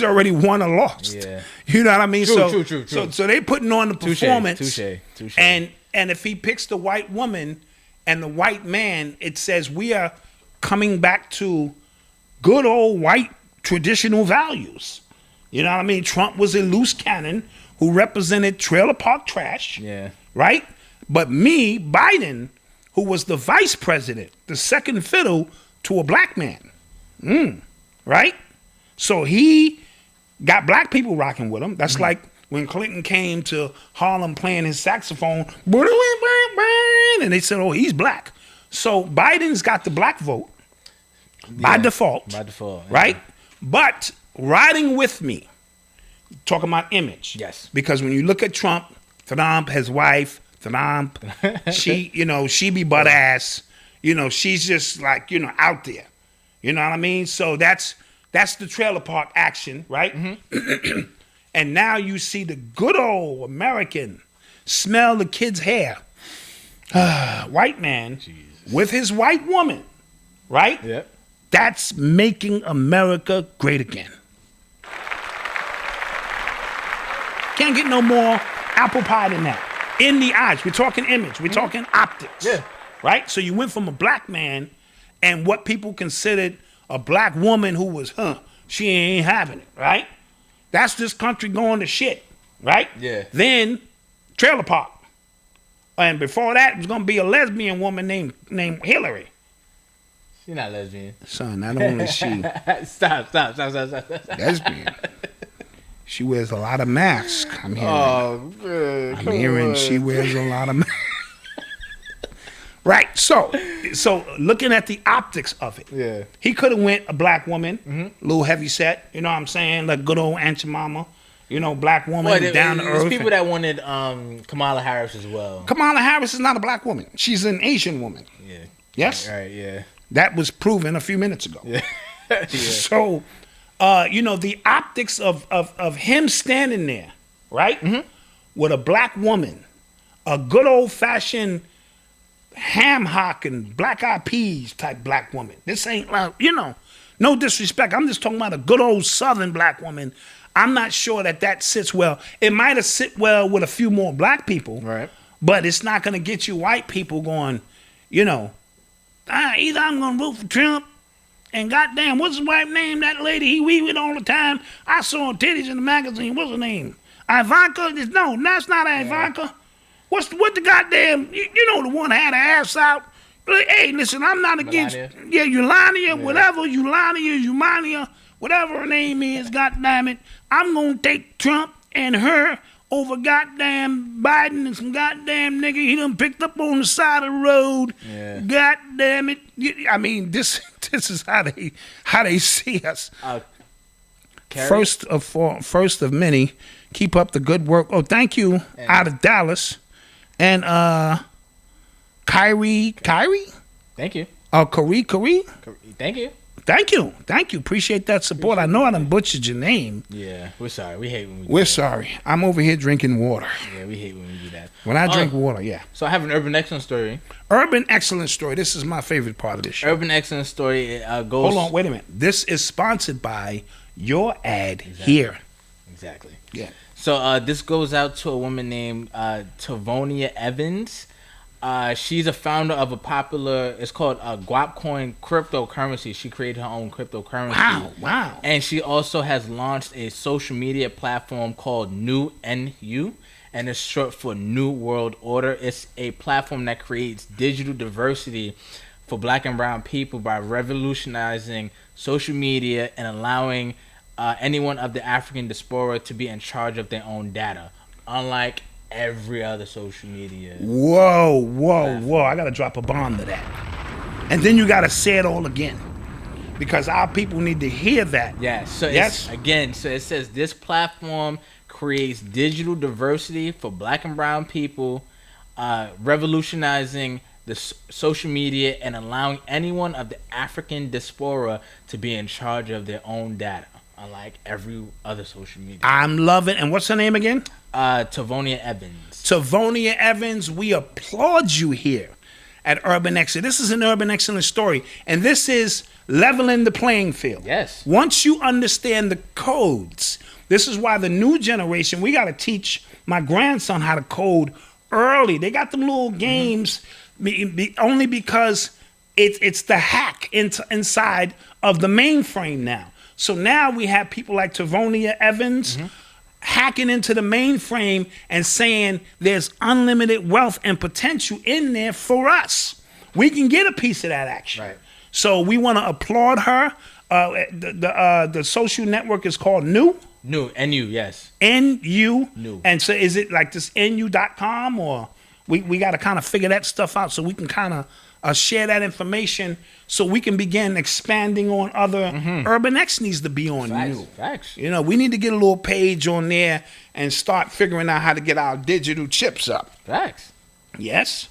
already won or lost. Yeah. You know what I mean? True. So they putting on the performance. Touche. And if he picks the white woman and the white man, it says we are coming back to good old white traditional values. You know what I mean? Trump was a loose cannon who represented trailer park trash. Yeah. Right? But me, Biden, who was the vice president, the second fiddle to a black man. Right? So he got black people rocking with him. That's like when Clinton came to Harlem playing his saxophone, and they said, oh, he's black. So Biden's got the black vote by default. Right? But riding with me, talking about image. Yes. Because when you look at Trump, his wife, she be butt ass. She's just like, out there. You know what I mean? So that's the trailer park action, right? Mm-hmm. And now you see the good old American smell the kid's hair. White man with his white woman, right? Yep. That's making America great again. Can't get no more apple pie than that. In the eyes. We're talking image. We're talking optics. Yeah. Right? So you went from a black man and what people considered a black woman who was, she ain't having it, right? That's this country going to shit, right? Yeah. Then trailer park. And before that, it was going to be a lesbian woman named Hillary. She's not lesbian. Son, not only she. Stop. Lesbian. She wears a lot of masks. I'm hearing. Oh, man. I'm hearing she wears a lot of masks. Right. So looking at the optics of it. Yeah. He could have went a black woman, a little heavy set. You know what I'm saying? Like good old Aunt Jemima. Black woman, down to earth. There's people that wanted Kamala Harris as well. Kamala Harris is not a black woman. She's an Asian woman. Yeah. Yes? Right, yeah. That was proven a few minutes ago. Yeah. So, the optics of him standing there, right? Mm-hmm. With a black woman, a good old-fashioned ham hock and black eyed peas type black woman. This ain't, no disrespect. I'm just talking about a good old Southern black woman. I'm not sure that sits well. It might have sit well with a few more black people. Right. But it's not going to get you white people going, either I'm going to vote for Trump, and goddamn, what's his wife name? That lady he wee with all the time. I saw her titties in the magazine. What's her name? Ivanka? No, that's not Ivanka. What the goddamn, the one that had her ass out? Hey, listen, I'm not against, Eulania, whatever, Eulania, whatever her name is, goddamn it. I'm going to take Trump and her over goddamn Biden and some goddamn nigga he done picked up on the side of the road. Yeah. Goddamn it. I mean, this is how they see us. First of many. Keep up the good work. Oh, thank you. And out of Dallas. And Kyrie? Thank you. Kyrie? Thank you. Thank you. Appreciate that support. I know I done butchered your name. Yeah, we're sorry. We hate when we do We're that. sorry. I'm over here drinking water. Yeah, we hate when we do that. When I drink water, yeah. So I have an Urban Xcellence Story. Urban Xcellence Story. This is my favorite part of this show. Urban Xcellence Story goes... Hold on, wait a minute. This is sponsored by your ad here. Exactly. Yeah. So this goes out to a woman named Tavonia Evans. She's a founder of a popular, it's called Guapcoin cryptocurrency. She created her own cryptocurrency. Wow. And she also has launched a social media platform called NU, and it's short for New World Order. It's a platform that creates digital diversity for black and brown people by revolutionizing social media and allowing anyone of the African diaspora to be in charge of their own data, unlike every other social media. Whoa. I got to drop a bomb to that. And then you got to say it all again, because our people need to hear that. Yeah, so yes. So it says this platform creates digital diversity for black and brown people, revolutionizing the social media and allowing anyone of the African diaspora to be in charge of their own data, unlike every other social media. I'm loving. And what's her name again? Tavonia Evans. Tavonia Evans, we applaud you here at Urban Xcellence. This is an Urban Xcellence Story, and this is leveling the playing field. Yes. Once you understand the codes, this is why the new generation, we got to teach my grandson how to code early. They got them little games only because it's the hack inside of the mainframe now. So now we have people like Tavonia Evans hacking into the mainframe and saying there's unlimited wealth and potential in there for us. We can get a piece of that action. Right. So we want to applaud her. The social network is called NU. NU, yes. NU. NU. And so is it like this NU.com, or we got to kind of figure that stuff out so we can kind of share that information so we can begin expanding on other. Urban X needs to be on NU. Facts. We need to get a little page on there and start figuring out how to get our digital chips up. Facts. Yes?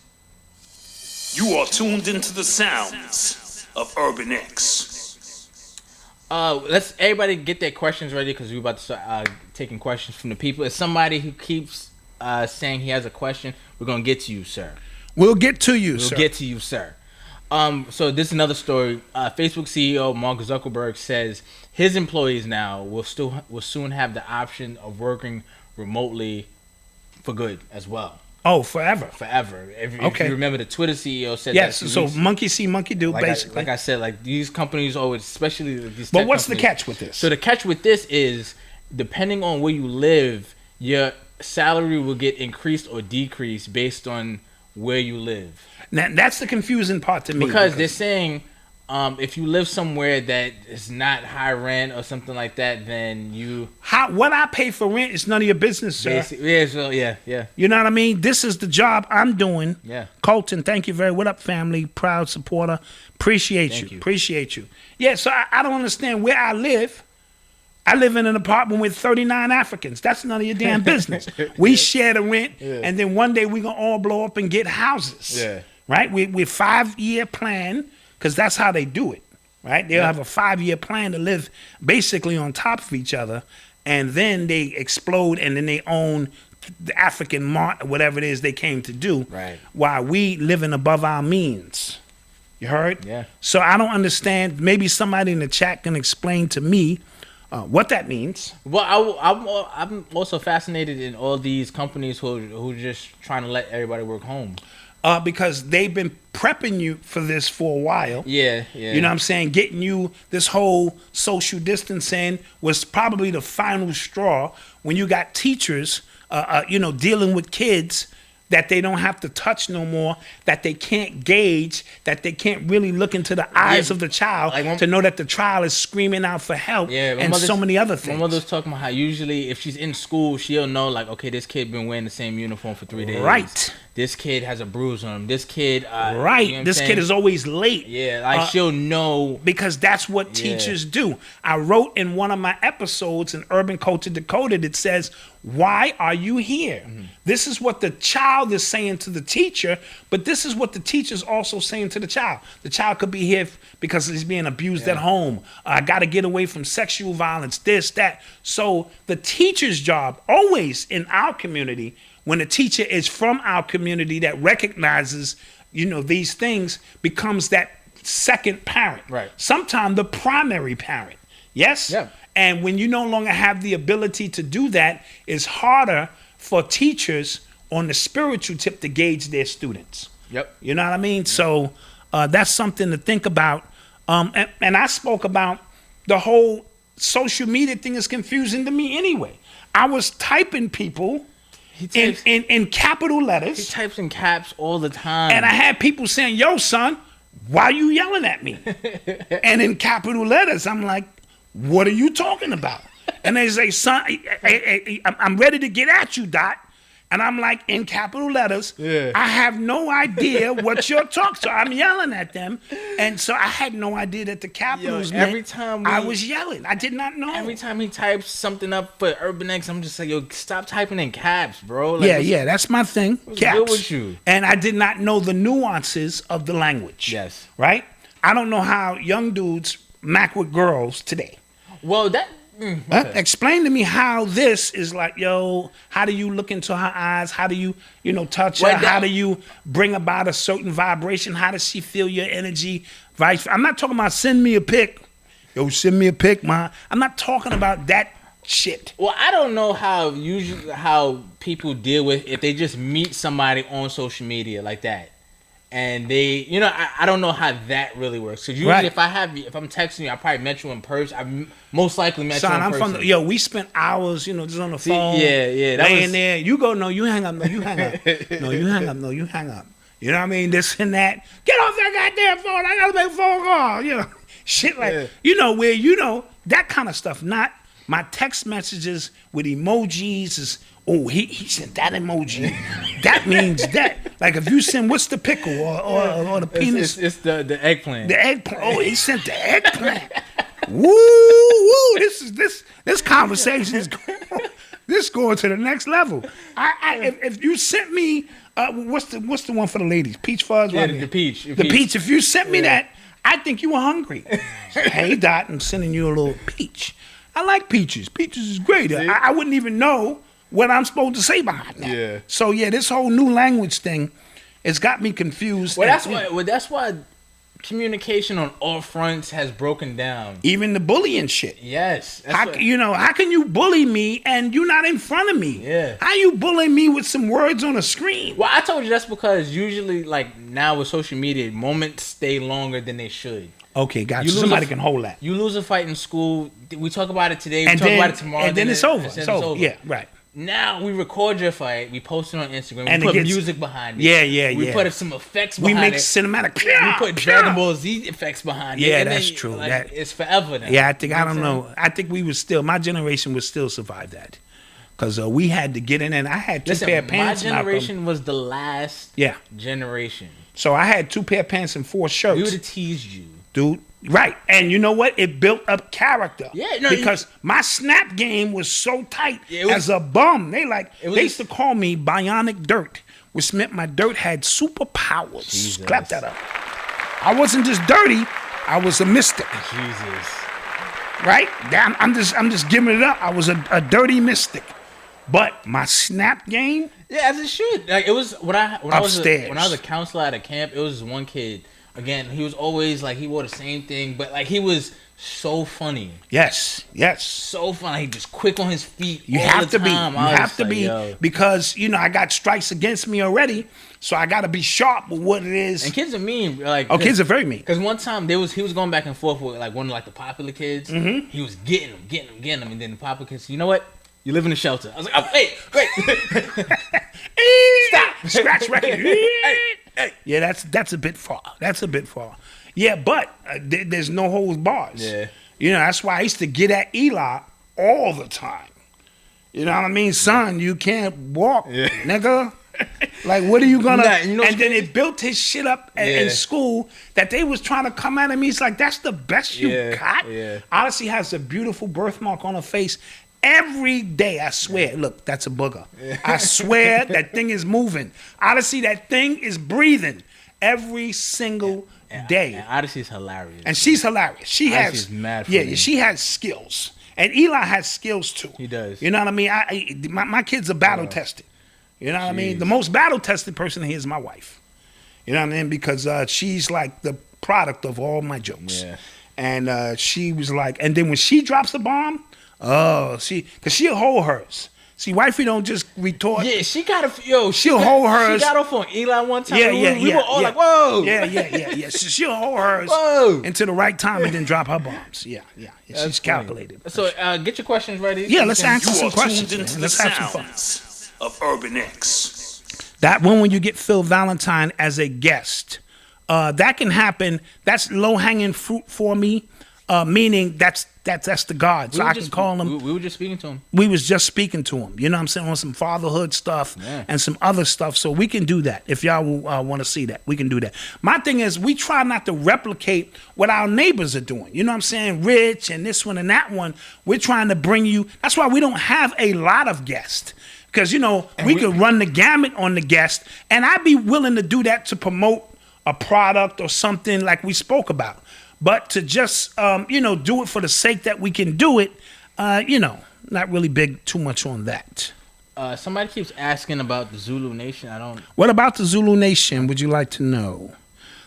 You are tuned into the sounds of Urban X. Let's everybody get their questions ready, because we're about to start taking questions from the people. If somebody who keeps saying he has a question, we're going to get to you, sir. We'll get to you, sir. We'll get to you, sir. So this is another story. Facebook CEO Mark Zuckerberg says his employees now will soon have the option of working remotely for good as well. Oh, forever. If you remember, the Twitter CEO said that. Yes, so monkey see, monkey do, basically. Like I said, like these companies always, especially these But tech what's companies, the catch with this? So the catch with this is, depending on where you live, your salary will get increased or decreased based on where you live. Now, that's the confusing part to me. Because they're saying if you live somewhere that is not high rent or something like that, then what I pay for rent is none of your business, sir. Yeah. You know what I mean? This is the job I'm doing. Yeah. Colton, thank you very much. What up, family? Proud supporter. Appreciate you. Yeah, so I don't understand where I live. I live in an apartment with 39 Africans. That's none of your damn business. We share the rent, and then one day we're going to all blow up and get houses. Yeah. Right? We're 5-year plan, because that's how they do it. Right? They'll have a 5-year plan to live basically on top of each other, and then they explode, and then they own the African mart, or whatever it is they came to do, right, while we living above our means. You heard? Yeah. So I don't understand. Maybe somebody in the chat can explain to me What that means. Well, I'm also fascinated in all these companies who just trying to let everybody work home. Because they've been prepping you for this for a while. Yeah. You know what I'm saying? Getting you this whole social distancing was probably the final straw when you got teachers, dealing with kids that they don't have to touch no more, that they can't gauge, that they can't really look into the eyes of the child to know that the child is screaming out for help, and so many other things. My mother's talking about how usually if she's in school, she'll know, like, okay, this kid been wearing the same uniform for 3 days. Right. This kid has a bruise on him. This kid... right. You know this kid is always late. Yeah, like she'll know. Because that's what teachers do. I wrote in one of my episodes in Urban Culture Decoded, it says, why are you here? Mm-hmm. This is what the child is saying to the teacher, but this is what the teacher's also saying to the child. The child could be here because he's being abused at home. I got to get away from sexual violence, this, that. So the teacher's job, always in our community, when a teacher is from our community that recognizes, these things, becomes that second parent. Right. Sometimes the primary parent. Yes? Yeah. And when you no longer have the ability to do that, it's harder for teachers on the spiritual tip to gauge their students. Yep. You know what I mean? Yep. So that's something to think about. And I spoke about the whole social media thing is confusing to me anyway. I was typing people in capital letters. He types in caps all the time. And I had people saying, yo, son, why you yelling at me? And in capital letters, I'm like, what are you talking about? And they say, son, I'm ready to get at you, Dot. And I'm like, in capital letters, I have no idea what you're talking. So I'm yelling at them. And so I had no idea that the capitals meant every time I was yelling. I did not know. Every time he types something up for Urban X, I'm just like, yo, stop typing in caps, bro. Like, that's my thing. What's Caps. good with you? And I did not know the nuances of the language. Yes. Right? I don't know how young dudes mac with girls today. Well, that... okay. Explain to me how this is like, yo, how do you look into her eyes? How do you, touch her? How do you bring about a certain vibration? How does she feel your energy? I'm not talking about send me a pic. Yo, send me a pic, man. I'm not talking about that shit. Well, I don't know how people deal with if they just meet somebody on social media like that. And they, I don't know how that really works. Because usually if I'm texting you, I probably met you in person. I most likely met you in person. We spent hours, just on the phone. Yeah. Laying there. You go, no, you hang up. No, you hang up. No, you hang up. No, you hang up. You know what I mean? This and that. Get off that goddamn phone. I got to make a phone call. Shit like, where, that kind of stuff. Not my text messages with emojis is, oh, he sent that emoji. That means that. Like if you send what's the pickle or the penis? It's the eggplant. The eggplant. Oh, he sent the eggplant. Woo! This conversation is going to the next level. If you sent me what's the one for the ladies? Peach fuzz. Yeah, the peach. The peach. If you sent me that, I think you were hungry. Hey Dot, I'm sending you a little peach. I like peaches. Peaches is great. I wouldn't even know what I'm supposed to say behind that. Yeah. So this whole new language thing, it's got me confused. Well, that's why communication on all fronts has broken down. Even the bullying shit. Yes. How can you bully me and you're not in front of me? Yeah. How you bullying me with some words on a screen? Well, I told you that's because usually, like now with social media, moments stay longer than they should. Okay, gotcha. Somebody can hold that. You lose a fight in school. We talk about it today. We talk about it tomorrow. And then it's over. It's over. Yeah, right. Now we record your fight. We post it on Instagram. We put music behind it. Yeah. We put some effects behind it. We make cinematic. We put Dragon Ball Z effects behind it. Yeah, that's true. It's forever now. Yeah, I don't know. I think my generation would still survive that. Because we had to get in and I had two pair of pants. My generation was the last generation. So I had 2 pair of pants and 4 shirts. We would have teased you. Dude, right. And you know what? It built up character. Yeah, no, because my snap game was so tight as a bum. They used to call me Bionic Dirt, which meant my dirt had superpowers. Jesus. Clap that up. I wasn't just dirty, I was a mystic. Jesus. Right? I'm just giving it up. I was a dirty mystic. But my snap game, as it should. Like it was when I was a counselor at a camp. It was this one kid. Again, he was always like he wore the same thing, but like he was so funny. Yes. So funny. Just quick on his feet. You all have the to be. You time. I was have to like, be yo. because I got strikes against me already, so I got to be sharp with what it is. And kids are mean. Like, kids are very mean. Because one time he was going back and forth with like one of like the popular kids. Mm-hmm. He was getting them, and then the popular kids. You know what? You live in a shelter. I was like, oh, wait. Stop. Scratch record. Hey. Yeah, that's a bit far. Yeah, but there's no holds bars. Yeah. That's why I used to get at Eli all the time. You know what I mean? Son, you can't walk, nigga. Like, what are you gonna... and then it built his shit up in school that they was trying to come at him. He's like, that's the best you got? Yeah. Odyssey has a beautiful birthmark on her face. Every day, I swear. Look, that's a booger. I swear that thing is moving. Odyssey, that thing is breathing every single day. And Odyssey's hilarious. And she's hilarious. She Odyssey's has... mad funny. she has skills. And Eli has skills, too. He does. You know what I mean? My kids are battle-tested. You know what I mean? The most battle-tested person here is my wife. You know what I mean? Because she's like the product of all my jokes. Yeah. And she was like... And then when she drops a bomb... because she'll hold hers. See, wifey don't just retort. Yeah, she'll hold hers. She got off on Eli one time. We were all like, whoa. Yeah. She'll hold hers until the right time and then drop her bombs. Yeah. She's calculated. So get your questions ready. Yeah, let's answer You some are questions. tuned into the Let's have some fun. sounds of Urban X. That when you get Phil Valentine as a guest, that can happen. That's low hanging fruit for me. Meaning that's the God. So I can call him. We were just speaking to him. We was just speaking to him. You know what I'm saying? On some fatherhood stuff and some other stuff. So we can do that. If y'all want to see that, we can do that. My thing is we try not to replicate what our neighbors are doing. You know what I'm saying? Rich and this one and that one. We're trying to bring you. That's why we don't have a lot of guests. Because, we could run the gamut on the guest. And I'd be willing to do that to promote a product or something like we spoke about. But to just, do it for the sake that we can do it, not really big too much on that. Somebody keeps asking about the Zulu Nation. What about the Zulu Nation would you like to know?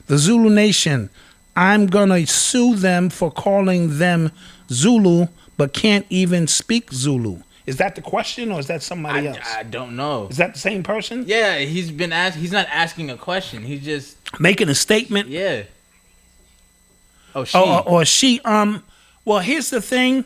The Zulu Nation, I'm going to sue them for calling them Zulu, but can't even speak Zulu. Is that the question or is that somebody else? I don't know. Is that the same person? Yeah, he's not asking a question. He's just... making a statement? Yeah. Oh, she. Or she. Well, here's the thing.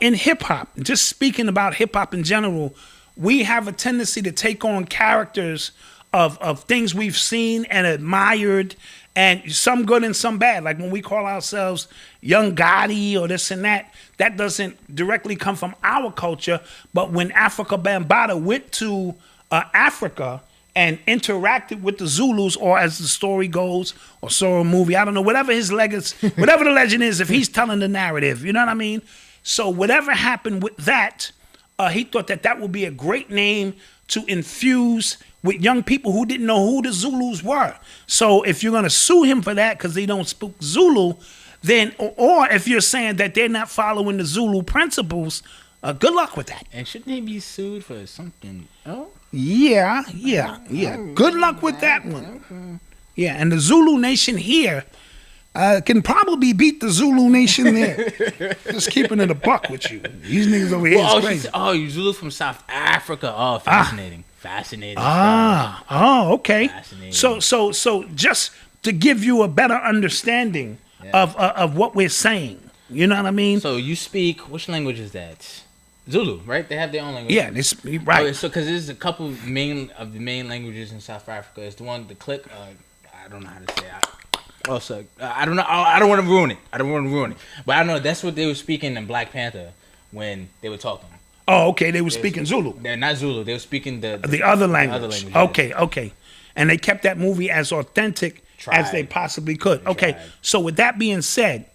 In hip-hop, just speaking about hip-hop in general, we have a tendency to take on characters of things we've seen and admired, and some good and some bad. Like when we call ourselves Young Gotti or this and that, that doesn't directly come from our culture. But when Africa Bambaataa went to Africa and interacted with the Zulus, or as the story goes, or saw a movie, I don't know, whatever his legacy, whatever the legend is, if he's telling the narrative, you know what I mean? So whatever happened with that, he thought that would be a great name to infuse with young people who didn't know who the Zulus were. So if you're gonna sue him for that because they don't speak Zulu, then, or if you're saying that they're not following the Zulu principles, good luck with that. And shouldn't he be sued for something else? Yeah. Good luck with that one. Yeah, and the Zulu Nation here can probably beat the Zulu Nation there. Just keeping it a buck with you. These niggas over here is crazy. You Zulu from South Africa. Oh, fascinating. Fascinating. Okay. Fascinating. So just to give you a better understanding of what we're saying. You know what I mean? So you speak, which language is that? Zulu, right? They have their own language. Yeah, right. Okay, so because there's a couple of the main languages in South Africa. It's the one, the click. I don't know how to say it. I don't know. I don't want to ruin it. But I know that's what they were speaking in Black Panther when they were talking. Oh, okay. They were speaking Zulu. They're not Zulu. They were speaking the other language. Okay. And they kept that movie as authentic as they possibly could. Okay. So with that being said,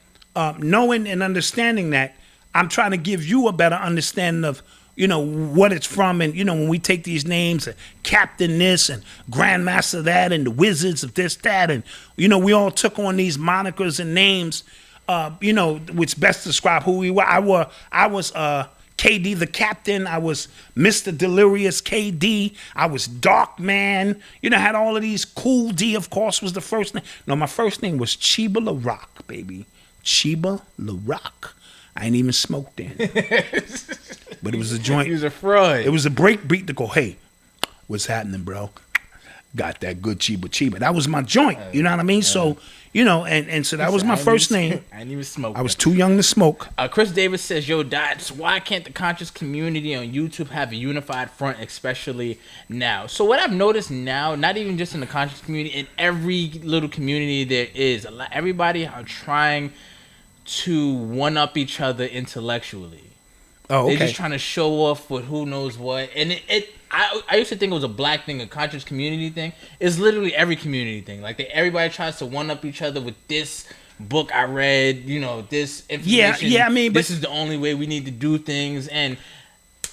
knowing and understanding that, I'm trying to give you a better understanding of, what it's from. And, when we take these names, Captain this and Grandmaster that and the Wizards of this, that. And, we all took on these monikers and names, which best describe who we were. I was KD the Captain. I was Mr. Delirious KD. I was Dark Man. Had all of these. Cool D, of course, was the first name. No, my first name was Chiba La Rock, baby. Chiba LaRock. I ain't even smoked then. But it was a joint. He was a fraud. It was a break beat to go, hey, what's happening, bro? Got that good Chiba. That was my joint. You know what I mean? So, you know, and so that was my first name. I didn't even smoke. I was too young to smoke. Chris Davis says, yo, Dots, why can't the conscious community on YouTube have a unified front, especially now? So what I've noticed now, not even just in the conscious community, in every little community there is, everybody are trying to one-up each other intellectually. Oh, okay. They're just trying to show off with who knows what. And I used to think it was a black thing, a conscious community thing. It's literally every community thing. Like, everybody tries to one-up each other with this book I read, you know, this information. Yeah, I mean, this is the only way we need to do things. And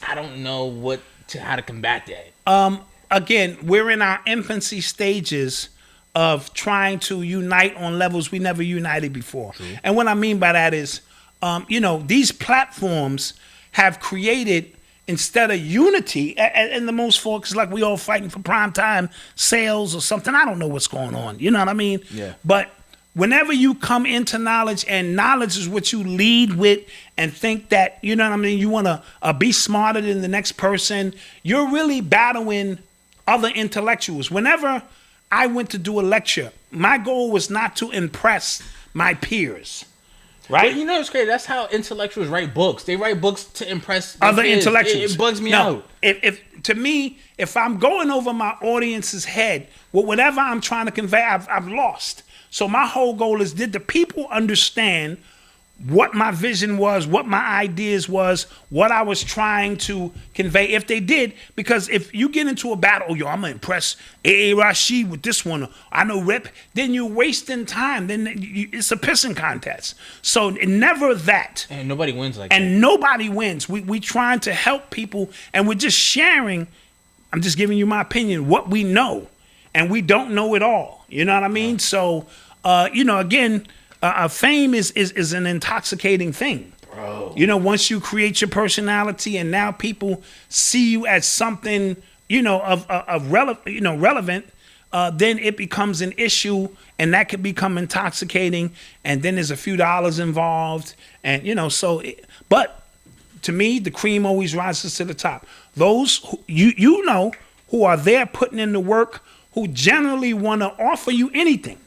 I don't know how to combat that. Again, we're in our infancy stages of trying to unite on levels we never united before. True. And what I mean by that is, you know, these platforms have created, instead of unity, and the most folks, like we all fighting for primetime sales or something. I don't know what's going on. You know what I mean? Yeah. But whenever you come into knowledge, and knowledge is what you lead with, and think that, you know what I mean, you want to be smarter than the next person, you're really battling other intellectuals. Whenever I went to do a lecture, my goal was not to impress my peers. Right? But you know, it's crazy. That's how intellectuals write books. They write books to impress other kids. Intellectuals. It bugs me out. If to me, if I'm going over my audience's head with whatever I'm trying to convey, I've lost. So my whole goal is, did the people understand what my vision was, what my ideas was, what I was trying to convey? If they did, because if you get into a battle, yo, I'm gonna impress A.A. Rashid with this one, I know Rep, then you're wasting time. Then it's a pissing contest. So never that. And nobody wins like that. And nobody wins. We trying to help people, and we're just sharing. I'm just giving you my opinion, what we know, and we don't know it all. You know what I mean? So, you know, again, fame is an intoxicating thing. Bro. You know, once you create your personality and now people see you as something, you know, relevant, then it becomes an issue, and that can become intoxicating, and then there's a few dollars involved, and, you know, but to me, the cream always rises to the top. Those who, you know, who are there putting in the work, who generally want to offer you anything.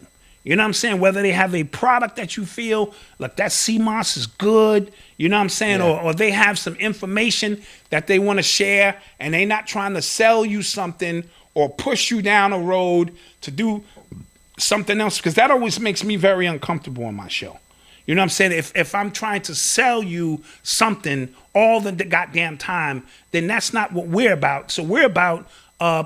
You know what I'm saying? Whether they have a product that you feel like that CMOS is good, you know what I'm saying? Yeah. Or they have some information that they want to share, and they're not trying to sell you something or push you down a road to do something else, because that always makes me very uncomfortable on my show. You know what I'm saying? If I'm trying to sell you something all the goddamn time, then that's not what we're about. So we're about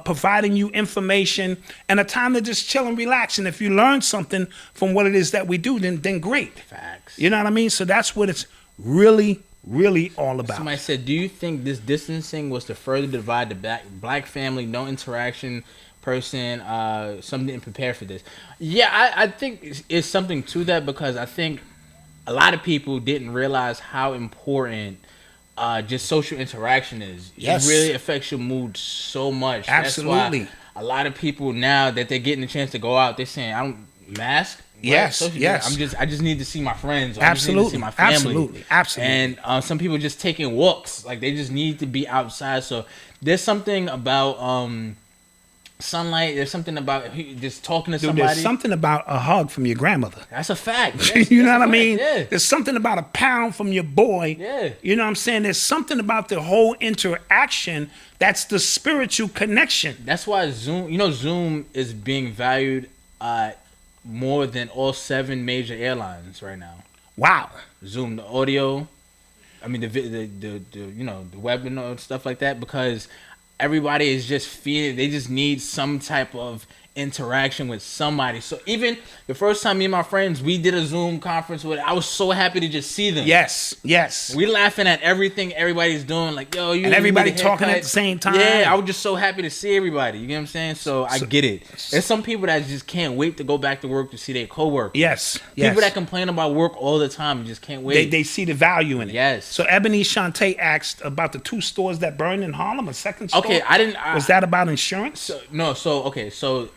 providing you information and a time to just chill and relax. And if you learn something from what it is that we do, then great. Facts. You know what I mean? So that's what it's really, really all about. Somebody said, do you think this distancing was to further divide the black family, no interaction person, some didn't prepare for this? Yeah, I think it's something to that, because I think a lot of people didn't realize how important just social interaction is. Yes. It really affects your mood so much. Absolutely. That's why a lot of people now that they're getting a chance to go out, they're saying, I don't mask. Yes, right? yes. I just need to see my friends. Absolutely. I just need to see my family. Absolutely. And some people just taking walks. Like, they just need to be outside. So there's something about sunlight. There's something about just talking to somebody. There's something about a hug from your grandmother. That's a fact. You know what I mean? Yeah. There's something about a pound from your boy. Yeah. You know what I'm saying? There's something about the whole interaction that's the spiritual connection. That's why Zoom is being valued more than all 7 major airlines right now. Wow. Zoom, the audio, I mean the webinar and stuff like that, because everybody is just feeling, they just need some type of interaction with somebody. So even the first time me and my friends, we did a Zoom conference with, I was so happy to just see them. Yes. We laughing at everything everybody's doing, like, yo, you and everybody need a talking haircut. at the same time. Yeah, I was just so happy to see everybody. You know what I'm saying? So I get it. There's some people that just can't wait to go back to work to see their coworkers. Yes. People that complain about work all the time and just can't wait. They see the value in it. Yes. So Ebony Shantae asked about the 2 stores that burned in Harlem, a second store. Okay, Was that about insurance? So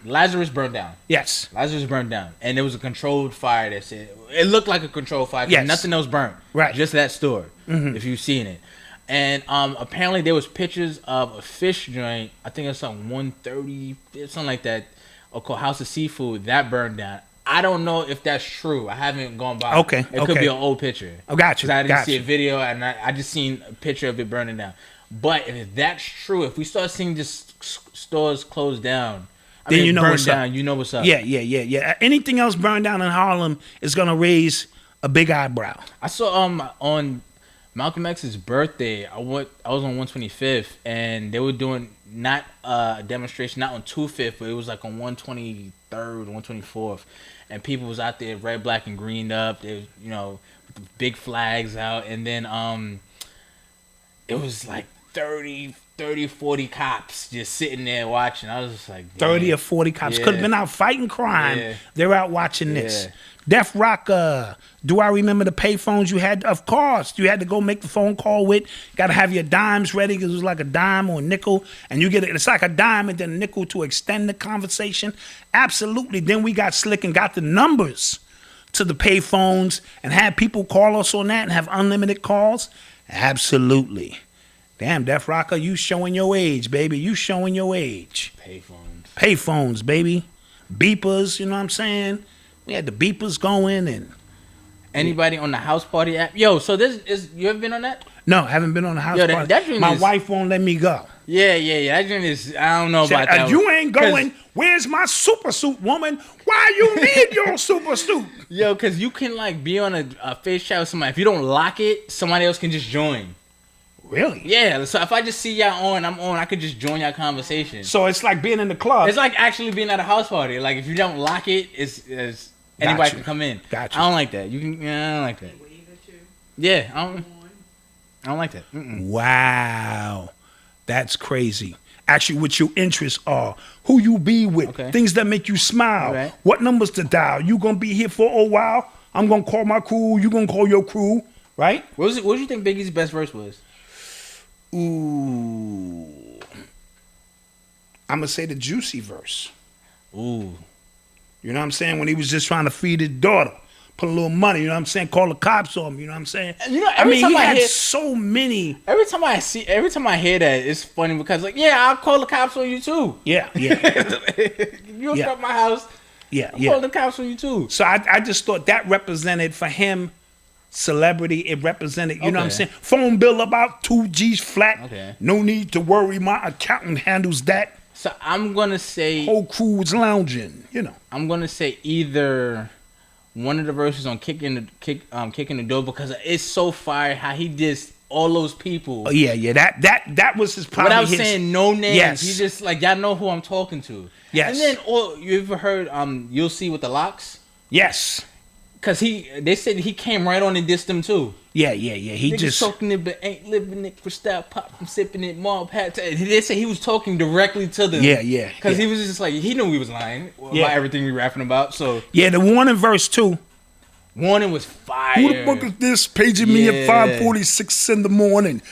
Lazarus burned down. Yes. Lazarus burned down, and there was a controlled fire. That said it looked like a controlled fire. Yes. Nothing else burnt. Right. Just that store. If you've seen it, and apparently there was pictures of a fish joint. I think it was something 130, something like that, called House of Seafood that burned down. I don't know if that's true. I haven't gone by. Okay. It could be an old picture. I got you. Because I didn't see a video, and I just seen a picture of it burning down. But if that's true, if we start seeing just stores closed down, then you know burn what's down, up. you know what's up. Yeah. Anything else burned down in Harlem is gonna raise a big eyebrow. I saw on Malcolm X's birthday, I was on 125th, and they were doing not a demonstration, not on 25th, but it was like on 123rd, 124th, and people was out there red, black, and greened up. They, with the big flags out, and then it was like 30, 40 cops just sitting there watching. I was just like, damn. 30 or 40 cops could have been out fighting crime. Yeah. They're out watching this. Yeah. Death Rock, do I remember the pay phones you had? Of course. You had to go make the phone call with. Got to have your dimes ready because it was like a dime or a nickel. And you get it. It's like a dime and then a nickel to extend the conversation. Absolutely. Then we got slick and got the numbers to the pay phones and had people call us on that and have unlimited calls. Absolutely. Damn, Death Rocker, you showing your age, baby. You showing your age. Pay phones, baby. Beepers, you know what I'm saying? We had the beepers going and... Anybody on the house party app? Yo, so you ever been on that? No, I haven't been on the house party. That My wife won't let me go. Yeah. That joint is, I don't know She about said, that. you ain't going. Where's my super suit, woman? Why you need your super suit? Yo, because you can like be on a face chat with somebody. If you don't lock it, somebody else can just join. Really? Yeah, so if I just see y'all on, I'm on, I could just join y'all conversation. So it's like being in the club. It's like actually being at a house party. Like if you don't lock it, it's anybody can come in. Gotcha. I don't like that. I don't like that. Yeah, I don't like that. Wow. That's crazy. Actually, what your interests are, who you be with, things that make you smile, right. What numbers to dial. You gonna be here for a while? I'm gonna call my crew. You gonna call your crew, right? What do you think Biggie's best verse was? Ooh. I'm gonna say the Juicy verse. Ooh. You know what I'm saying? When he was just trying to feed his daughter, put a little money, you know what I'm saying? Call the cops on him, you know what I'm saying? You know, every time he I had hear, so many. Every time I hear that, it's funny because like, yeah, I'll call the cops on you too. Yeah. You hook up my house. I'll call the cops on you too. So I just thought that represented for him celebrity. It represented, you know what I'm saying? Phone bill about 2 G's flat. Okay. No need to worry. My accountant handles that. So I'm gonna say whole crew was lounging. You know. I'm gonna say either one of the verses on kicking the door because it's so fire how he dissed all those people. Oh yeah. That was his problem. Without saying no names, yes. He just like y'all know who I'm talking to. Yes. And then you ever heard You'll See with the Locks? Yes. Cause they said he came right on and dissed them too. Yeah. He Niggas just talking it but ain't living it for style pop from sipping it mall pat. They said he was talking directly to them. Yeah. Cause he was just like he knew we was lying about everything we rapping about. So yeah, the Warning verse too. Warning was fire. Who the fuck is this paging me at 5:46 in the morning?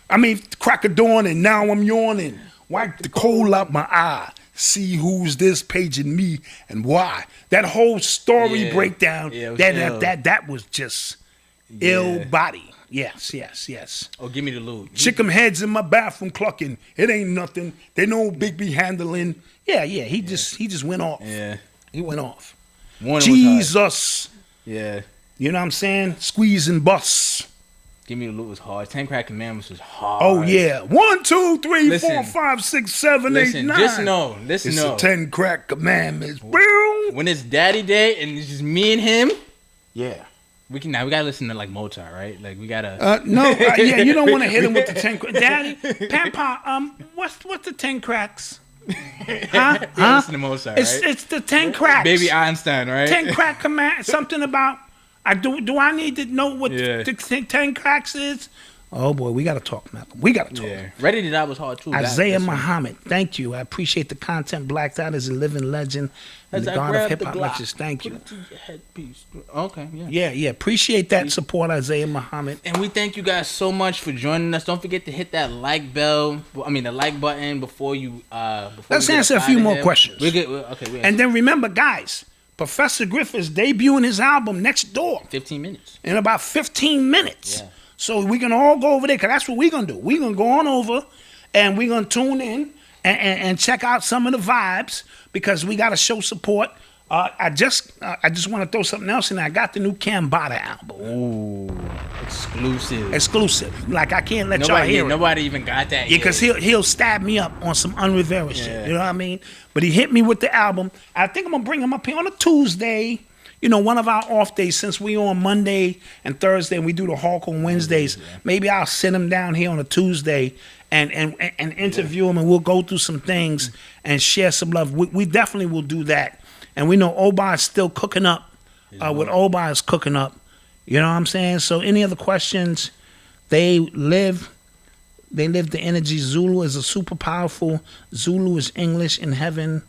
I mean, crack of dawn and now I'm yawning. Wipe the coal out my eye. See who's this paging me and why. That whole story breakdown. That was just ill body. Yes. Oh, give me the loot. Chicken heads in my bathroom clucking. It ain't nothing. They know Big B handling. Yeah. He just went off. Yeah. He went off. Warning Jesus. Yeah. You know what I'm saying? Squeezing bus. Give me the loot was hard. 10 Crack Commandments was hard. Oh yeah. 1, 2, 3, 4, 5, 6, 7, 8, 9. Just know. It's the 10 Crack Commandments. When it's Daddy Day and it's just me and him. Yeah. We gotta listen to like Mozart, right? Like we gotta. You don't want to hit him with the 10 cracks. Daddy, Papa, what's the 10 cracks? Huh? Listen to Mozart, right? It's the 10 cracks. Baby Einstein, right? 10 crack command. Something about. Do I need to know what the 10 cracks is? Oh boy, we gotta talk, Malcolm. We gotta talk. Yeah. Ready to Die was hard too. Isaiah Muhammad, thank you. I appreciate the content. Black Dot is a living legend. And the God of hip hop legends. Thank you. Okay, yeah. Yeah. Appreciate that support, Isaiah Muhammad. And we thank you guys so much for joining us. Don't forget to hit that like bell. The like button before you. Let's answer a few more questions. We're good. Okay. And then remember, guys, Professor Griff is debuting his album next door. 15 minutes. In about 15 minutes. Yeah. So we can all go over there, because that's what we're going to do. We're going to go on over, and we're going to tune in and check out some of the vibes, because we got to show support. I just want to throw something else in there. I got the new Kamala album. Ooh, Exclusive. Like, I can't let y'all hear it. Nobody even got that. Yeah, because he'll stab me up on some unrevealed shit. You know what I mean? But he hit me with the album. I think I'm going to bring him up here on a Tuesday. You know, one of our off days, since we on Monday and Thursday and we do the HULC on Wednesdays. Maybe I'll send him down here on a Tuesday and interview him, and we'll go through some things and share some love. We definitely will do that. And we know Oba is still cooking up. What Oba is cooking up. You know what I'm saying? So any other questions? They live the energy. Zulu is a super powerful. Zulu is English in heaven.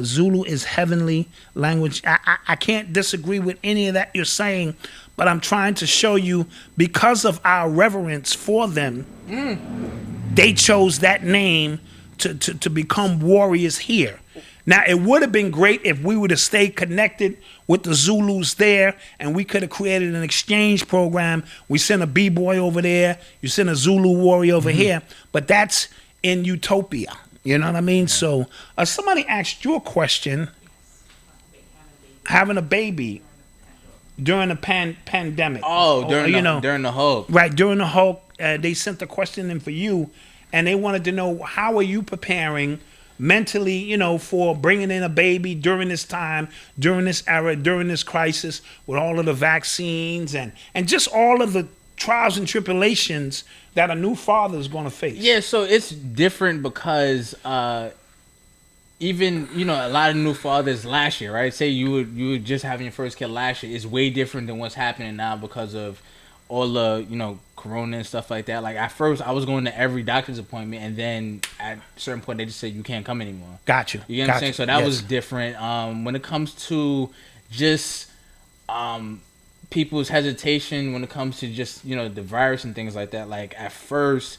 Zulu is heavenly language. I can't disagree with any of that you're saying, but I'm trying to show you, because of our reverence for them, they chose that name to become warriors here. Now, it would have been great if we would have stayed connected with the Zulus there, and we could have created an exchange program. We sent a B-boy over there. You send a Zulu warrior over here. But that's in utopia. You know what I mean? So somebody asked you a question. Having a baby during the pandemic. Oh, during the HULC. Right, during the HULC. They sent the question in for you, and they wanted to know, how are you preparing mentally, you know, for bringing in a baby during this time, during this era, during this crisis, with all of the vaccines and just all of the trials and tribulations that a new father is going to face. Yeah, so it's different because even, you know, a lot of new fathers last year, right? Say you were just having your first kid last year, is way different than what's happening now because of all the, you know, corona and stuff like that. Like, at first I was going to every doctor's appointment, and then at a certain point they just said you can't come anymore. Got you. You know what I'm saying? So that was different. When it comes to just people's hesitation when it comes to just, you know, the virus and things like that, like, at first,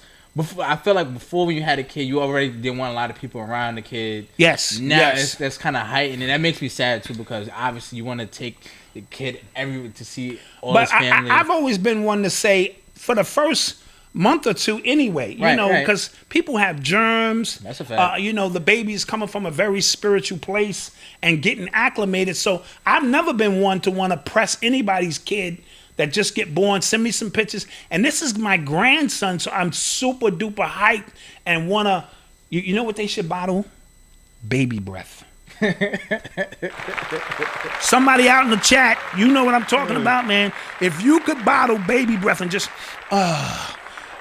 I feel like before, when you had a kid, you already didn't want a lot of people around the kid. Yes. Now that's kind of heightened, and that makes me sad too, because obviously you want to take the kid everywhere to see all his family. I've always been one to say, for the first month or two anyway, you know, because people have germs. That's a fact. You know, the baby's coming from a very spiritual place and getting acclimated. So I've never been one to want to press anybody's kid that just get born. Send me some pictures. And this is my grandson, so I'm super duper hyped and want to, you know what they should bottle? Baby breath. Somebody out in the chat, you know what I'm talking about, man. If you could bottle baby breath and just,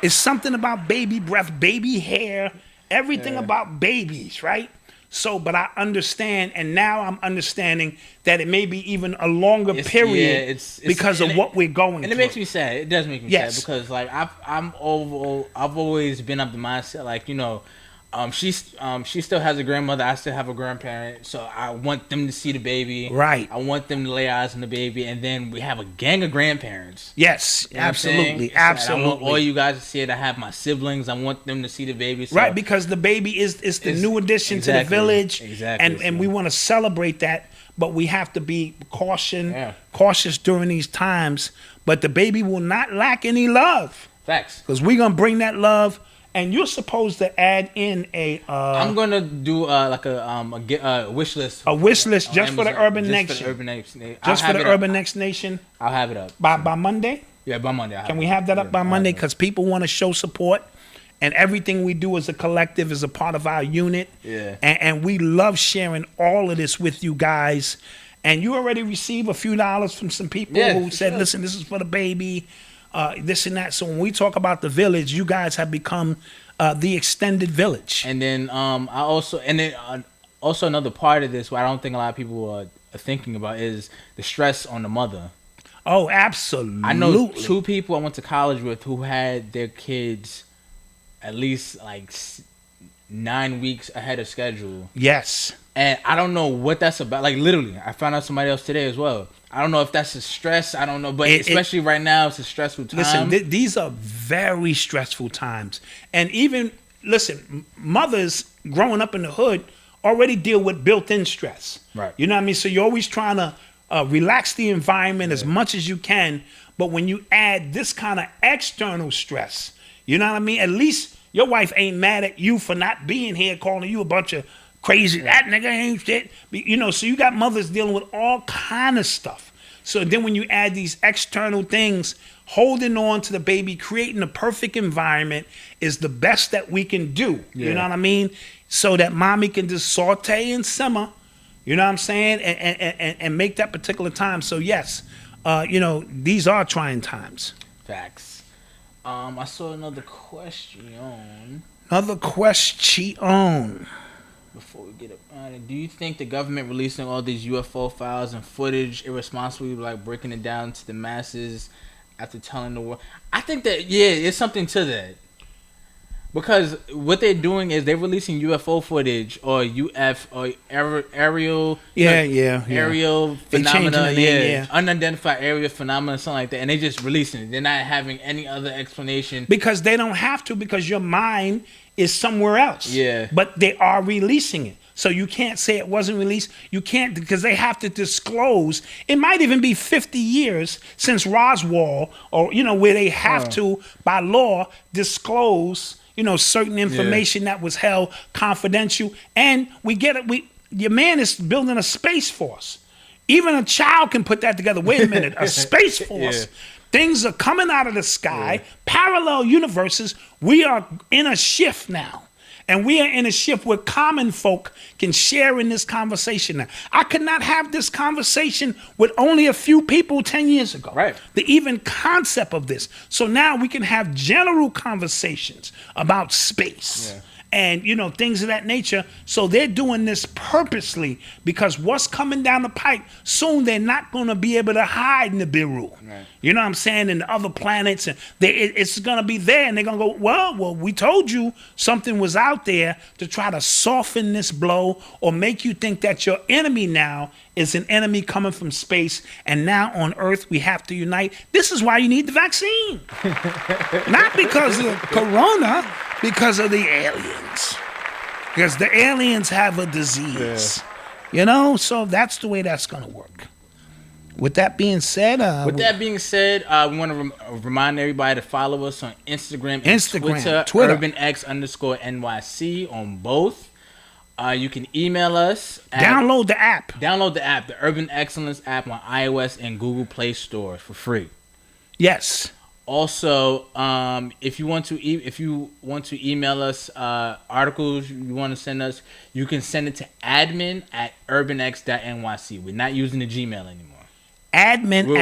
it's something about baby breath, baby hair, everything about babies, right? So, but I understand, and now I'm understanding that it may be even a longer period it's because of what we're going through. And it makes me sad. It does make me sad, because, like, I've always been of the mindset, like, you know, she still has a grandmother. I still have a grandparent. So I want them to see the baby. Right. I want them to lay eyes on the baby, and then we have a gang of grandparents. Yes, you know absolutely. I want all you guys to see it. I have my siblings. I want them to see the baby. So right, because the baby is the new addition to the village. Exactly. And we want to celebrate that, but we have to be cautious during these times. But the baby will not lack any love. Facts. Because we're going to bring that love. And you're supposed to add in a. I'm gonna do like a wish list. A wish list just for the Urban Nation. Just for the Urbanxnyc Nation. I'll have it up by Monday. Yeah, by Monday. Can we have that up by Monday? Because people want to show support, and everything we do as a collective is a part of our unit. Yeah. And we love sharing all of this with you guys. And you already received a few dollars from some people who said, "Listen, this is for the baby." This and that. So when we talk about the village, you guys have become the extended village. And then also another part of this, what I don't think a lot of people are thinking about, is the stress on the mother. Oh, absolutely. I know 2 people I went to college with who had their kids at least like 9 weeks ahead of schedule. Yes. And I don't know what that's about. Like, literally, I found out somebody else today as well. I don't know if that's a stress. I don't know. But especially right now, it's a stressful time. Listen, these are very stressful times. And even, listen, mothers growing up in the hood already deal with built-in stress. Right. You know what I mean? So you're always trying to relax the environment as much as you can. But when you add this kind of external stress, you know what I mean? At least your wife ain't mad at you for not being here, calling you a bunch of crazy, that nigga ain't shit. You know, so you got mothers dealing with all kind of stuff. So then when you add these external things, holding on to the baby, creating a perfect environment is the best that we can do. Yeah. You know what I mean? So that mommy can just saute and simmer, you know what I'm saying? And make that particular time. So yes, you know, these are trying times. Facts. I saw another question. Before we get up, do you think the government releasing all these UFO files and footage irresponsibly, like breaking it down to the masses after telling the world? I think that, yeah, it's something to that. Because what they're doing is they're releasing UFO footage or aerial aerial phenomena, unidentified aerial phenomena, something like that, and they just releasing it. They're not having any other explanation because they don't have to, because your mind is somewhere else. Yeah, but they are releasing it, so you can't say it wasn't released. You can't, because they have to disclose. It might even be 50 years since Roswell, or you know, where they have to by law disclose, you know, certain information that was held confidential. And we get it. Your man is building a space force. Even a child can put that together. Wait a minute, a space force. Things are coming out of the sky, parallel universes. We are in a shift now. And we are in a shift where common folk can share in this conversation now. I could not have this conversation with only a few people 10 years ago. Right. The even concept of this. So now we can have general conversations about space. Yeah. And, you know, things of that nature. So they're doing this purposely because what's coming down the pipe, soon they're not going to be able to hide in the Biru. Right. You know what I'm saying? And the other planets. And it's going to be there. And they're going to go, well, we told you something was out there to try to soften this blow or make you think that your enemy now is an enemy coming from space. And now on Earth, we have to unite. This is why you need the vaccine. Not because of corona. Because of the aliens. Because the aliens have a disease. Yeah. You know? So that's the way that's going to work. With that being said... we want to remind everybody to follow us on Instagram and Twitter. Urbanx_NYC on both. You can email us. Download the app. The Urban Xcellence app on iOS and Google Play Store for free. Yes. Also, if you want to email us articles you want to send us, you can send it to admin@urbanx.nyc. We're not using the Gmail anymore.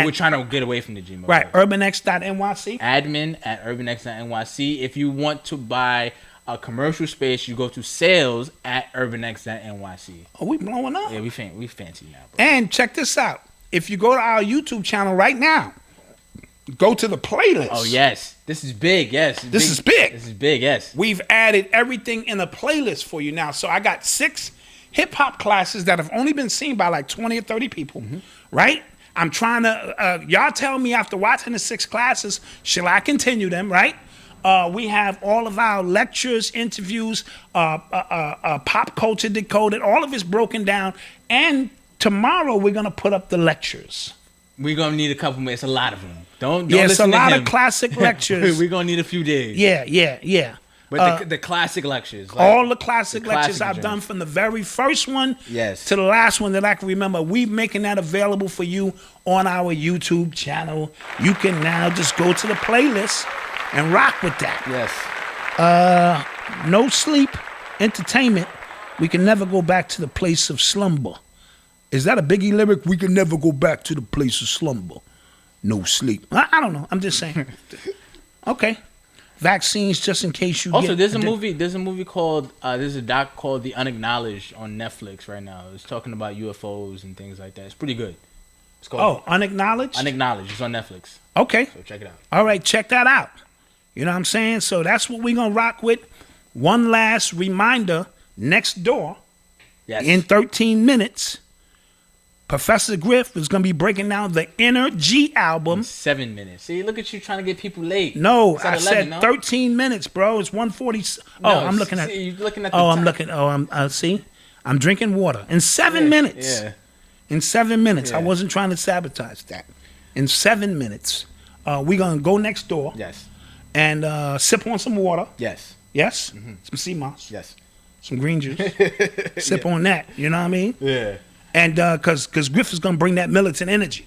We're trying to get away from the Gmail. Right, urbanx.nyc. Admin@urbanx.nyc. If you want to buy a commercial space, you go to sales@urbanx.nyc. Oh, we blowing up. Yeah, we fancy now, bro. And check this out. If you go to our YouTube channel right now, go to the playlist. Oh, yes. This is big, yes. This is big. This is big, yes. We've added everything in a playlist for you now. So I got 6 hip-hop classes that have only been seen by like 20 or 30 people, right? I'm trying to, y'all tell me after watching the 6 classes, shall I continue them, right? We have all of our lectures, interviews, pop culture decoded, all of it's broken down. And tomorrow we're going to put up the lectures. We're going to need a couple more. It's a lot of them. Don't it's listen a lot to him. of classic lectures. We're going to need a few days. Yeah. But the classic lectures. Like, all the classic lectures I've done from the very first one to the last one that I can remember. We're making that available for you on our YouTube channel. You can now just go to the playlist and rock with that. Yes. No sleep, entertainment. We can never go back to the place of slumber. Is that a Biggie lyric? We can never go back to the place of slumber. No sleep. I don't know. I'm just saying. Okay. Vaccines, just in case you there's a movie called there's a doc called The Unacknowledged on Netflix right now. It's talking about UFOs and things like that. It's pretty good. It's called Unacknowledged? Unacknowledged. It's on Netflix. Okay. So check it out. All right, check that out. You know what I'm saying? So that's what we're going to rock with. One last reminder, next door, Yes. in 13 minutes, Professor Griff is going to be breaking down the Inner G album. 7 minutes. See, look at you trying to get people late. No, It's at I 11, said no? 13 minutes, bro. It's 1:40. No, I'm looking at. see, you're looking at the I'm time. looking. See, I'm drinking water in 7 minutes. Yeah. In 7 minutes, I Yeah. wasn't trying to sabotage that. In 7 minutes, we're gonna go next door Yes. and sip on some water. Yes. Yes, some sea moss, Yes. some green juice. Sip on that. You know what I mean? Yeah. And because Griff is gonna bring that militant energy,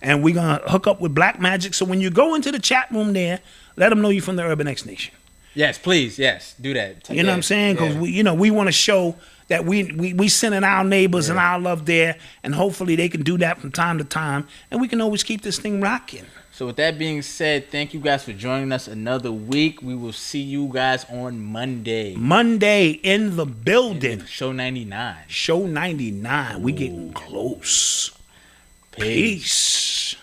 and we're gonna hook up with Black Magic. So when you go into the chat room there, let them know you're from the Urban X Nation. Yes, please. Yes. Do that. You know what I'm saying? Because we want to show that we sending our neighbors and our love there, and hopefully they can do that from time to time, and we can always keep this thing rocking. So with that being said, thank you guys for joining us another week. We will see you guys on Monday. Monday in the building. Show 99. Show 99. We getting close. Peace.